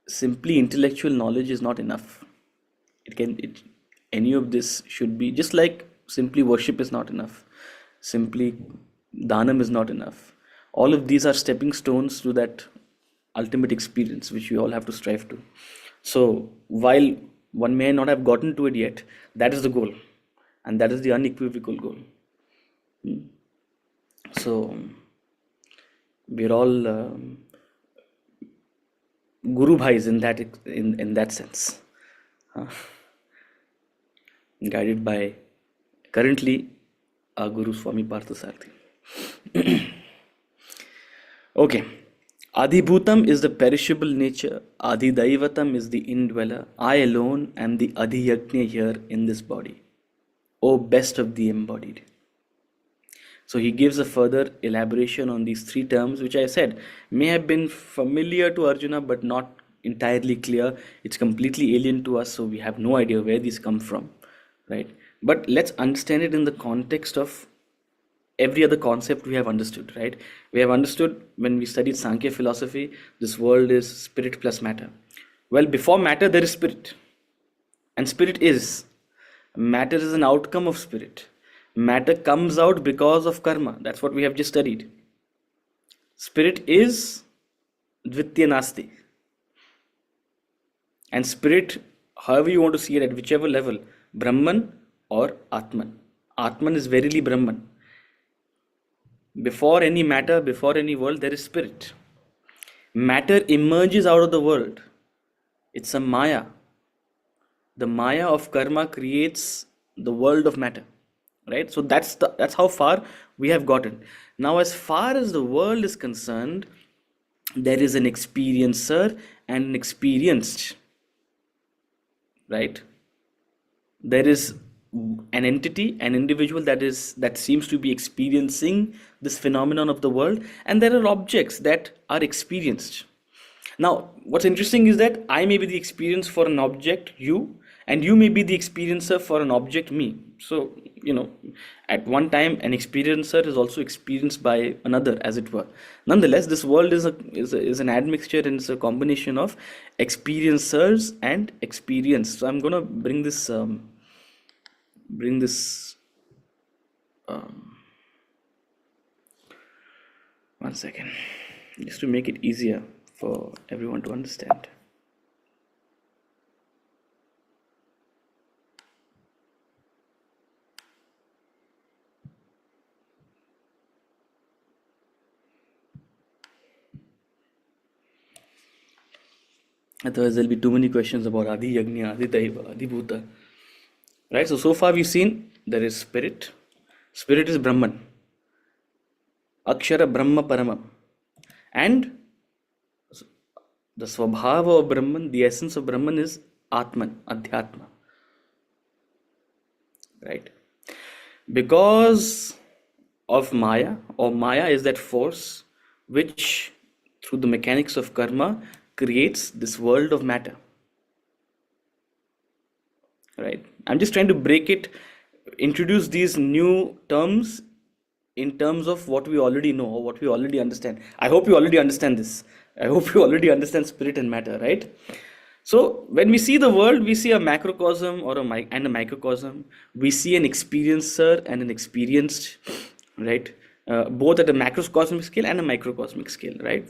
[SPEAKER 1] simply intellectual knowledge is not enough. Any of this should be just like simply worship is not enough. Simply dhanam is not enough. All of these are stepping stones to that ultimate experience which we all have to strive to. So while One may not have gotten to it yet. That is the goal, and that is the unequivocal goal. So we're all Guru Bhais in that sense, guided by currently our Guru Swami Parthasarathi. Okay. Adhibhutam is the perishable nature. Adhidaivatam is the indweller. I alone am the Adhiyajna here in this body. O best of the embodied. So he gives a further elaboration on these three terms, which I said may have been familiar to Arjuna, but not entirely clear. It's completely alien to us, so we have no idea where these come from, right? But let's understand it in the context of every other concept we have understood, right? We have understood when we studied Sankhya philosophy, this world is spirit plus matter. Well, before matter, there is spirit. And spirit is. Matter is an outcome of spirit. Matter comes out because of karma. That's what we have just studied. Spirit is Dvitya Nasti. And spirit, however you want to see it, at whichever level, Brahman or Atman. Atman is verily Brahman. Before any matter, before any world, there is spirit. Matter emerges out of the world. It's a Maya. The Maya of karma creates the world of matter, right? So that's how far we have gotten. Now, as far as the world is concerned, there is an experiencer and an experienced, right? There is an entity, an individual that seems to be experiencing this phenomenon of the world, and there are objects that are experienced. Now, what's interesting is that I may be the experience for an object, you, and you may be the experiencer for an object, me. So, at one time, an experiencer is also experienced by another, as it were. Nonetheless, this world is an admixture, and it's a combination of experiencers and experience. So I'm going to bring this 1 second, just to make it easier for everyone to understand. Otherwise, there'll be too many questions about Adi Yagnya, Adi Daiva, Adi Bhuta. Right? So far we've seen there is spirit. Spirit is Brahman. Akshara Brahma Paramam. And the Swabhava of Brahman, the essence of Brahman is Atman, Adhyatma. Right? Because of Maya, or Maya is that force which, through the mechanics of karma, creates this world of matter. Right? I'm just trying to break it, introduce these new terms in terms of what we already know or what we already understand. I hope you already understand this. I hope you already understand spirit and matter, right? So when we see the world, we see a macrocosm and a microcosm. We see an experiencer and an experienced, right? Both at a macrocosmic scale and a microcosmic scale, right?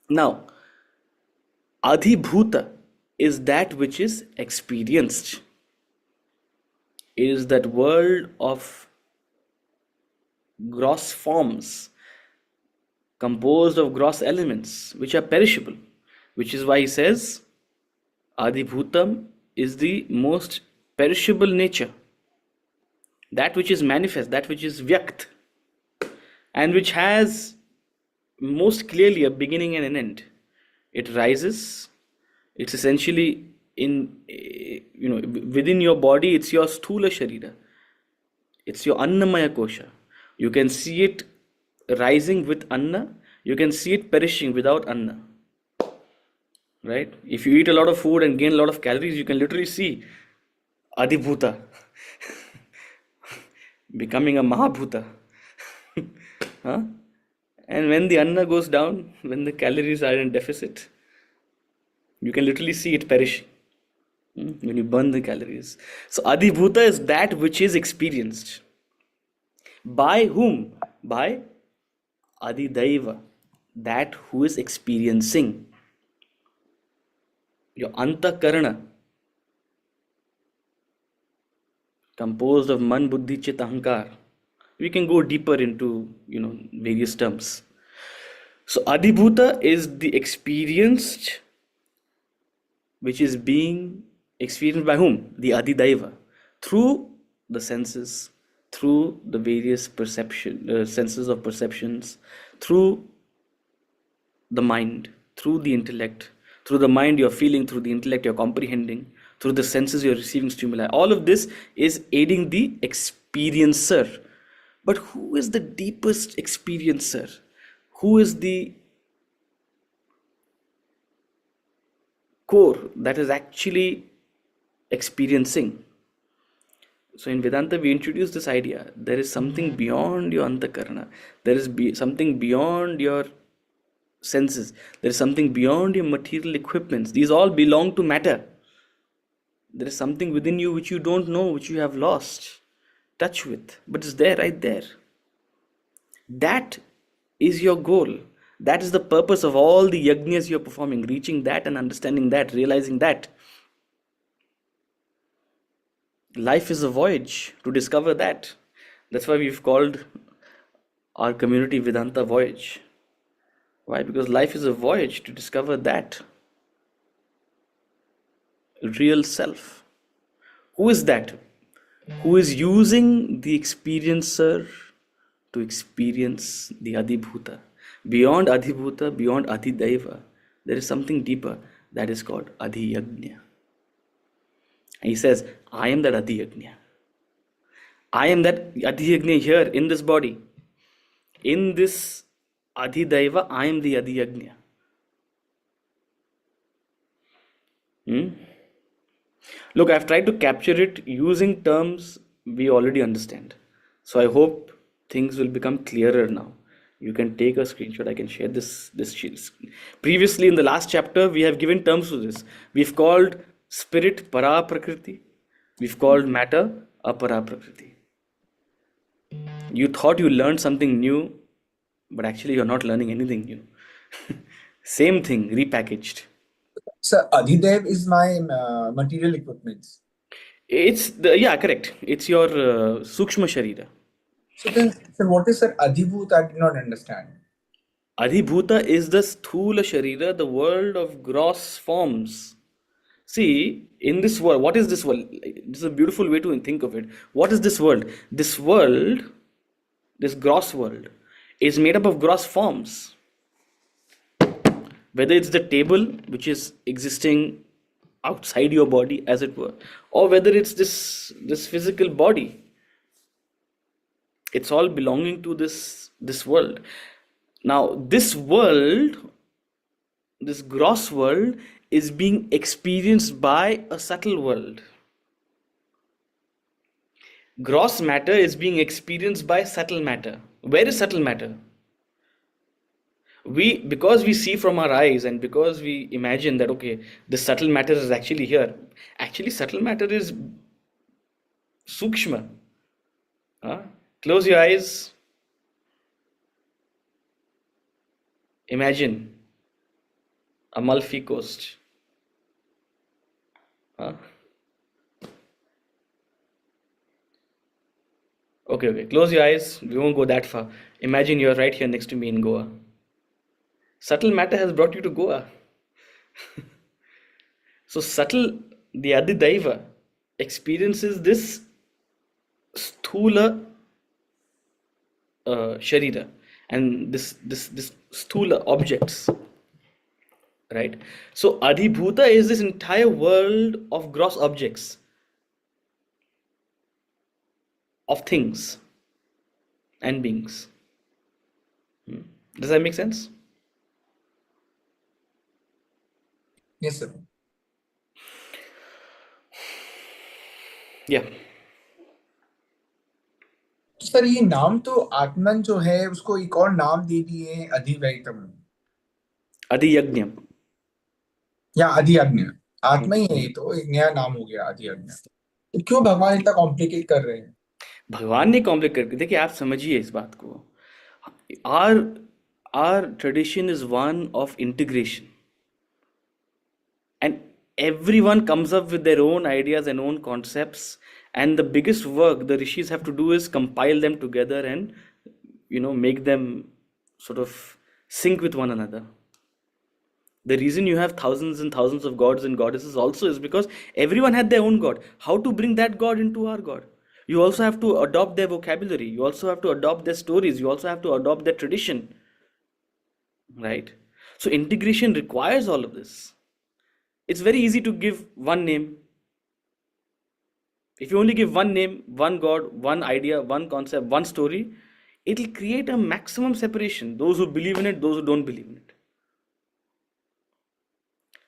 [SPEAKER 1] Now, Adhibhuta is that which is experienced. It is that world of gross forms composed of gross elements which are perishable, which is why he says Adhibhutam is the most perishable nature, that which is manifest, that which is vyakt, and which has most clearly a beginning and an end. It rises. It's essentially within your body. It's your sthula sharira. It's your annamaya kosha. You can see it rising with anna. You can see it perishing without anna. Right? If you eat a lot of food and gain a lot of calories, you can literally see Adhibhuta becoming a Mahabhuta. Huh? And when the anna goes down, when the calories are in deficit, you can literally see it perishing when you burn the calories. So Adhibhuta is that which is experienced. By whom? By Adhidaiva, that who is experiencing. Your Antakarana, composed of man, buddhi, chit, ahankar. We can go deeper into, various terms. So Adhibhuta is the experienced, which is being experienced by whom? The Adhidaiva, through the senses, through the various senses of perceptions, through the mind, through the intellect. Through the mind you're feeling, through the intellect you're comprehending, through the senses you're receiving stimuli. All of this is aiding the experiencer. But who is the deepest experiencer? Who is the core that is actually experiencing? So in Vedanta, we introduce this idea. There is something beyond your antakarana. There is something beyond your senses. There is something beyond your material equipments. These all belong to matter. There is something within you which you don't know, which you have lost touch with, but it's there, right there. That is your goal. That is the purpose of all the yajnas you're performing, reaching that and understanding that, realizing that. Life is a voyage to discover that. That's why we've called our community Vedanta Voyage. Why? Because life is a voyage to discover that real self. Who is that? Who is using the experiencer to experience the Adhibhuta. Beyond Adhibhuta, beyond Adhidaiva, there is something deeper that is called Adhiyagnya. And he says, I am that Adhiyagnya. I am that Adhiyagnya here in this body. In this Adhidaiva, I am the Adhiyagnya. Look, I've tried to capture it using terms we already understand. So I hope things will become clearer now. You can take a screenshot. I can share this sheet. Previously, in the last chapter, we have given terms to this. We've called spirit para prakriti. We've called matter apara prakriti. You thought you learned something new, but actually you're not learning anything new. Same thing, repackaged.
[SPEAKER 3] So Adhidev is my material equipments.
[SPEAKER 1] Yeah, correct. It's your Sukshma Sharira.
[SPEAKER 3] So then, what is that Adhibhuta? I did not understand.
[SPEAKER 1] Adhibhuta is the Sthula Sharira, the world of gross forms. See, in this world, what is this world? This is a beautiful way to think of it. What is this world? This world, this gross world, is made up of gross forms. Whether it's the table, which is existing outside your body, as it were, or whether it's this physical body. It's all belonging to this world. Now, this world, this gross world, is being experienced by a subtle world. Gross matter is being experienced by subtle matter. Where is subtle matter? Because we see from our eyes and because we imagine that, okay, the subtle matter is actually here. Actually, subtle matter is Sukshma. Close your eyes. Imagine Amalfi Coast. Okay. Close your eyes. We won't go that far. Imagine you're right here next to me in Goa. Subtle matter has brought you to Goa. So subtle, the Adhidaiva, experiences this Sthula Sharira and this Sthula objects. Right? So Adhibhuta is this entire world of gross objects, of things and beings. Does that make sense?
[SPEAKER 3] Yes, sir.
[SPEAKER 1] Yeah.
[SPEAKER 3] Sir ये नाम तो आत्मन जो है उसको एक और नाम दे दिए अधिवैतम
[SPEAKER 1] Adhiyagnyam.
[SPEAKER 3] या अधियज्ञ आत्मा ही है ये तो एक नया नाम हो गया अधियज्ञ तो क्यों भगवान इतना कॉम्प्लिकेट कर रहे हैं
[SPEAKER 1] भगवान ने कॉम्प्लिकेट करके देखिए आप समझिए इस बात को our tradition is one of integration and everyone comes up with their own ideas and own concepts And the biggest work the rishis have to do is compile them together and, make them sort of sync with one another. The reason you have thousands and thousands of gods and goddesses also is because everyone had their own god. How to bring that god into our god? You also have to adopt their vocabulary. You also have to adopt their stories. You also have to adopt their tradition. Right? So integration requires all of this. It's very easy to give one name. If you only give one name, one god, one idea, one concept, one story, it'll create a maximum separation. Those who believe in it, those who don't believe in it.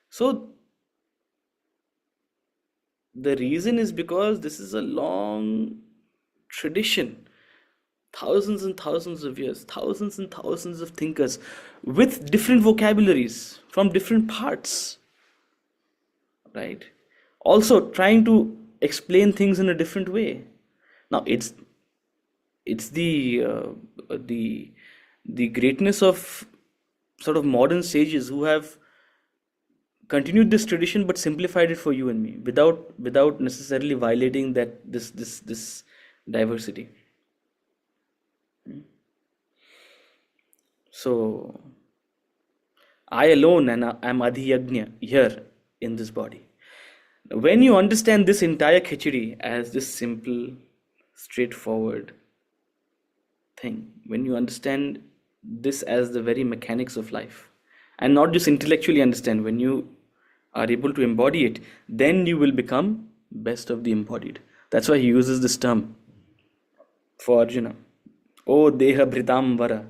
[SPEAKER 1] So the reason is because this is a long tradition, thousands and thousands of years, thousands and thousands of thinkers with different vocabularies from different parts, right? Also trying to explain things in a different way. Now it's the greatness of sort of modern sages who have continued this tradition but simplified it for you and me without necessarily violating that this diversity. So I alone and I'm Adhiyagnya here in this body. When you understand this entire khichdi as this simple, straightforward thing, when you understand this as the very mechanics of life, and not just intellectually understand, when you are able to embody it, then you will become best of the embodied. That's why he uses this term for Arjuna. O Deha Bhritam Vara.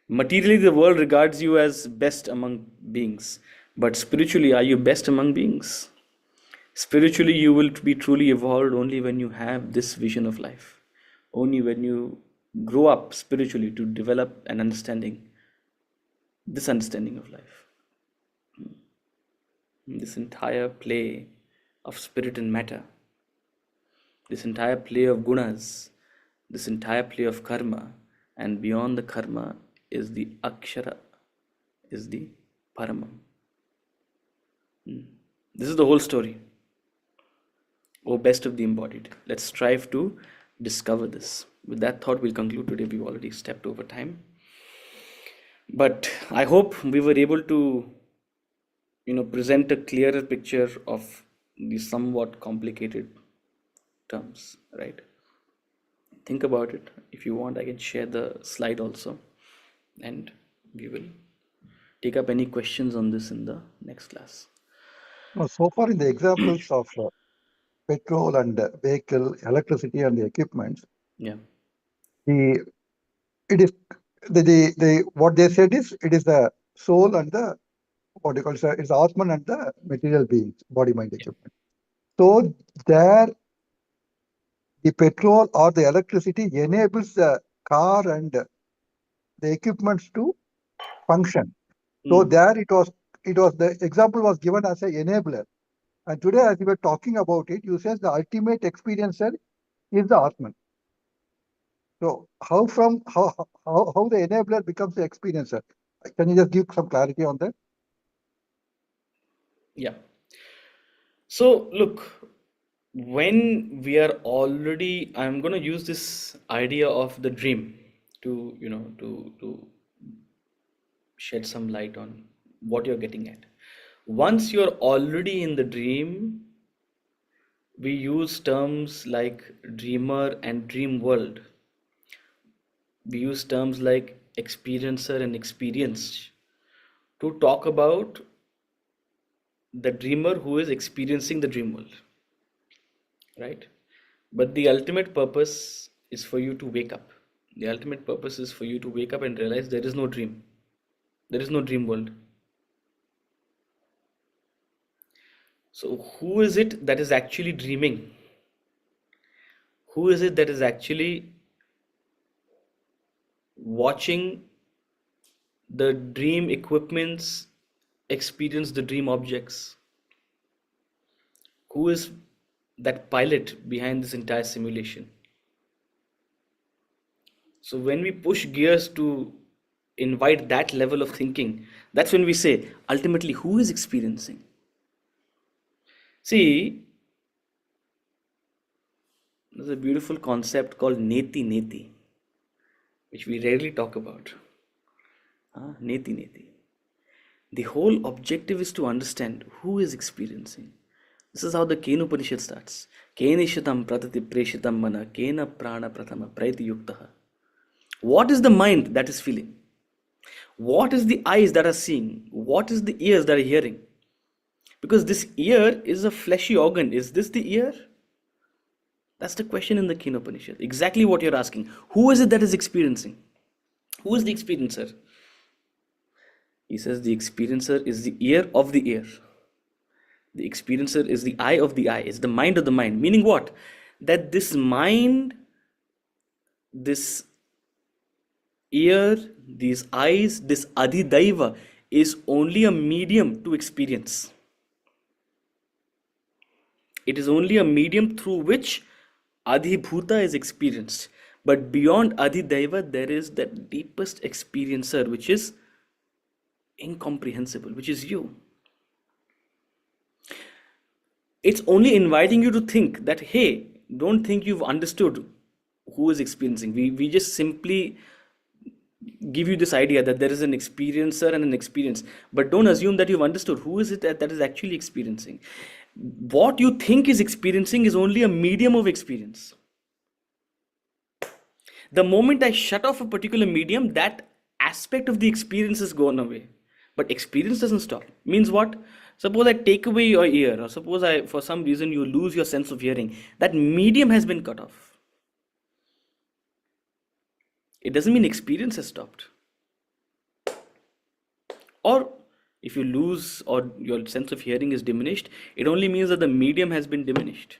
[SPEAKER 1] Materially, the world regards you as best among beings, but spiritually, are you best among beings? Spiritually, you will be truly evolved only when you have this vision of life. Only when you grow up spiritually to develop an understanding, this understanding of life. This entire play of spirit and matter, this entire play of gunas, this entire play of karma, and beyond the karma is the akshara, is the paramam. This is the whole story. Oh, best of the embodied. Let's strive to discover this. With that thought, we'll conclude today. We've already stepped over time. But I hope we were able to, present a clearer picture of these somewhat complicated terms, right? Think about it. If you want, I can share the slide also, and we will take up any questions on this in the next class.
[SPEAKER 5] Now, so far in the examples of petrol and vehicle, electricity and the equipments,
[SPEAKER 1] Yeah.
[SPEAKER 5] it is what they said is it is the soul and the what you call it's the Atman and the material beings, body, mind, equipment. So there, the petrol or the electricity enables the car and the equipments to function. So there it was the example was given as an enabler. And today, as we were talking about it, you said the ultimate experiencer is the Atman. So how the enabler becomes the experiencer? Can you just give some clarity on that?
[SPEAKER 1] Yeah. So look, when we are already, I'm going to use this idea of the dream to, to shed some light on what you're getting at. Once you're already in the dream, we use terms like dreamer and dream world. We use terms like experiencer and experienced to talk about the dreamer who is experiencing the dream world, right? But the ultimate purpose is for you to wake up. The ultimate purpose is for you to wake up and realize there is no dream. There is no dream world. So who is it that is actually dreaming? Who is it that is actually watching the dream equipments experience the dream objects? Who is that pilot behind this entire simulation? So when we push gears to invite that level of thinking, that's when we say, ultimately, who is experiencing? See, There's a beautiful concept called Neti Neti, which we rarely talk about. Neti Neti. The whole objective is to understand who is experiencing. This is how the Kena Upanishad starts. Kenishatam pratati preshitam mana kena prana pratama praiti yuktaha. What is the mind that is feeling? What is the eyes that are seeing? What is the ears that are hearing? Because this ear is a fleshy organ. Is this the ear? That's the question in the Kena Upanishad. Exactly what you're asking. Who is it that is experiencing? Who is the experiencer? He says the experiencer is the ear of the ear. The experiencer is the eye of the eye. It's the mind of the mind. Meaning what? That this mind, this ear, these eyes, this adhidaiva is only a medium to experience. It is only a medium through which adhibhuta is experienced. But beyond adhidaiva, there is that deepest experiencer, which is incomprehensible, which is you. It's only inviting you to think that, hey, don't think you've understood who is experiencing. We just simply give you this idea that there is an experiencer and an experience, but don't assume that you've understood who is it that is actually experiencing. What you think is experiencing is only a medium of experience. The moment I shut off a particular medium, that aspect of the experience is gone away. But experience doesn't stop. Means what? Suppose I take away your ear, or suppose for some reason you lose your sense of hearing. That medium has been cut off. It doesn't mean experience has stopped. Or if you lose or your sense of hearing is diminished, it only means that the medium has been diminished.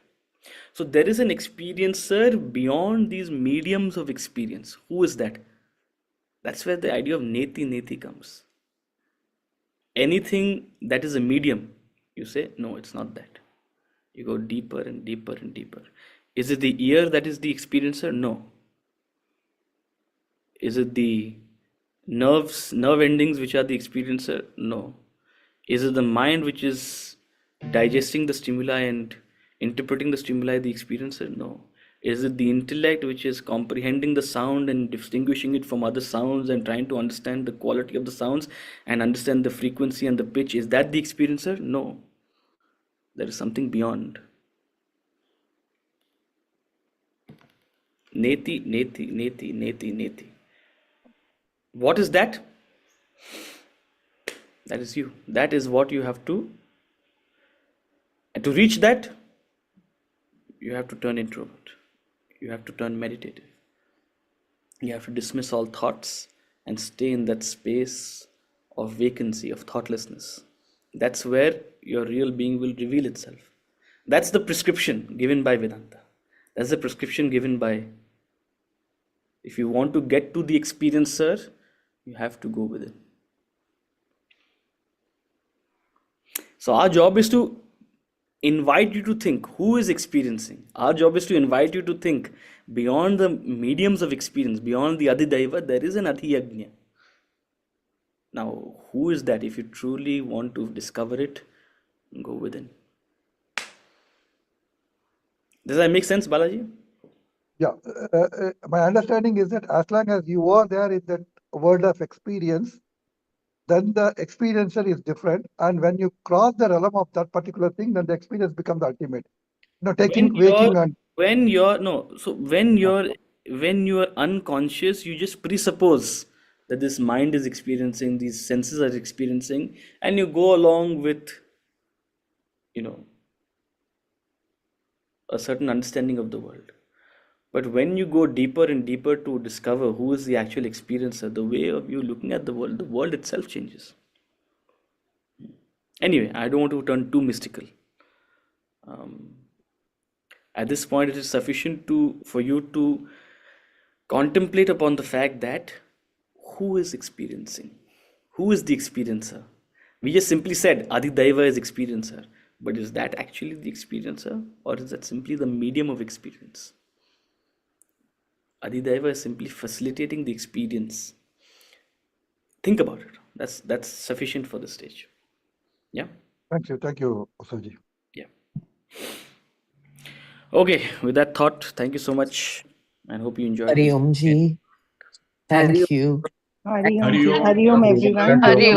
[SPEAKER 1] So there is an experiencer beyond these mediums of experience. Who is that? That's where the idea of Neti Neti comes. Anything that is a medium, you say, no, it's not that. You go deeper and deeper and deeper. Is it the ear that is the experiencer? No. Is it the nerve endings which are the experiencer? No. Is it the mind which is digesting the stimuli and interpreting the stimuli the experiencer? No. Is it the intellect which is comprehending the sound and distinguishing it from other sounds and trying to understand the quality of the sounds and understand the frequency and the pitch? Is that the experiencer? No. There is something beyond. Neti, neti, neti, neti, neti. What is that? That is you. That is what you have to. And to reach that, you have to turn introvert. You have to turn meditative. You have to dismiss all thoughts and stay in that space of vacancy, of thoughtlessness. That's where your real being will reveal itself. That's the prescription given by Vedanta. That's the prescription given by. If you want to get to the experiencer, you have to go with it. So our job is to invite you to think who is experiencing. Our job is to invite you to think beyond the mediums of experience, beyond the adhidaiva, there is an adhiyagnya. Now, who is that? If you truly want to discover it, go within. Does that make sense, Balaji?
[SPEAKER 5] Yeah, my understanding is that as long as you are there in that world of experience, then the experiencer is different. And when you cross the realm of that particular thing, then the experience becomes the ultimate. Taking waking and
[SPEAKER 1] when you're unconscious, you just presuppose that this mind is experiencing, these senses are experiencing, and you go along with, a certain understanding of the world. But when you go deeper and deeper to discover who is the actual experiencer, the way of you looking at the world itself changes. Anyway, I don't want to turn too mystical. At this point, it is sufficient for you to contemplate upon the fact that who is experiencing? Who is the experiencer? We just simply said Adhidaiva is experiencer. But is that actually the experiencer? Or is that simply the medium of experience? Adhidaiva is simply facilitating the experience. Think about it. That's sufficient for this stage. Yeah?
[SPEAKER 5] thank you, Usaji.
[SPEAKER 1] Yeah. Okay, with that thought, thank you so much and hope you enjoyed
[SPEAKER 6] Hari
[SPEAKER 1] this.
[SPEAKER 6] Om ji. Thank you.
[SPEAKER 2] Hari Om,
[SPEAKER 3] Hari Om.
[SPEAKER 2] Hari Om, everyone.
[SPEAKER 5] Thank you.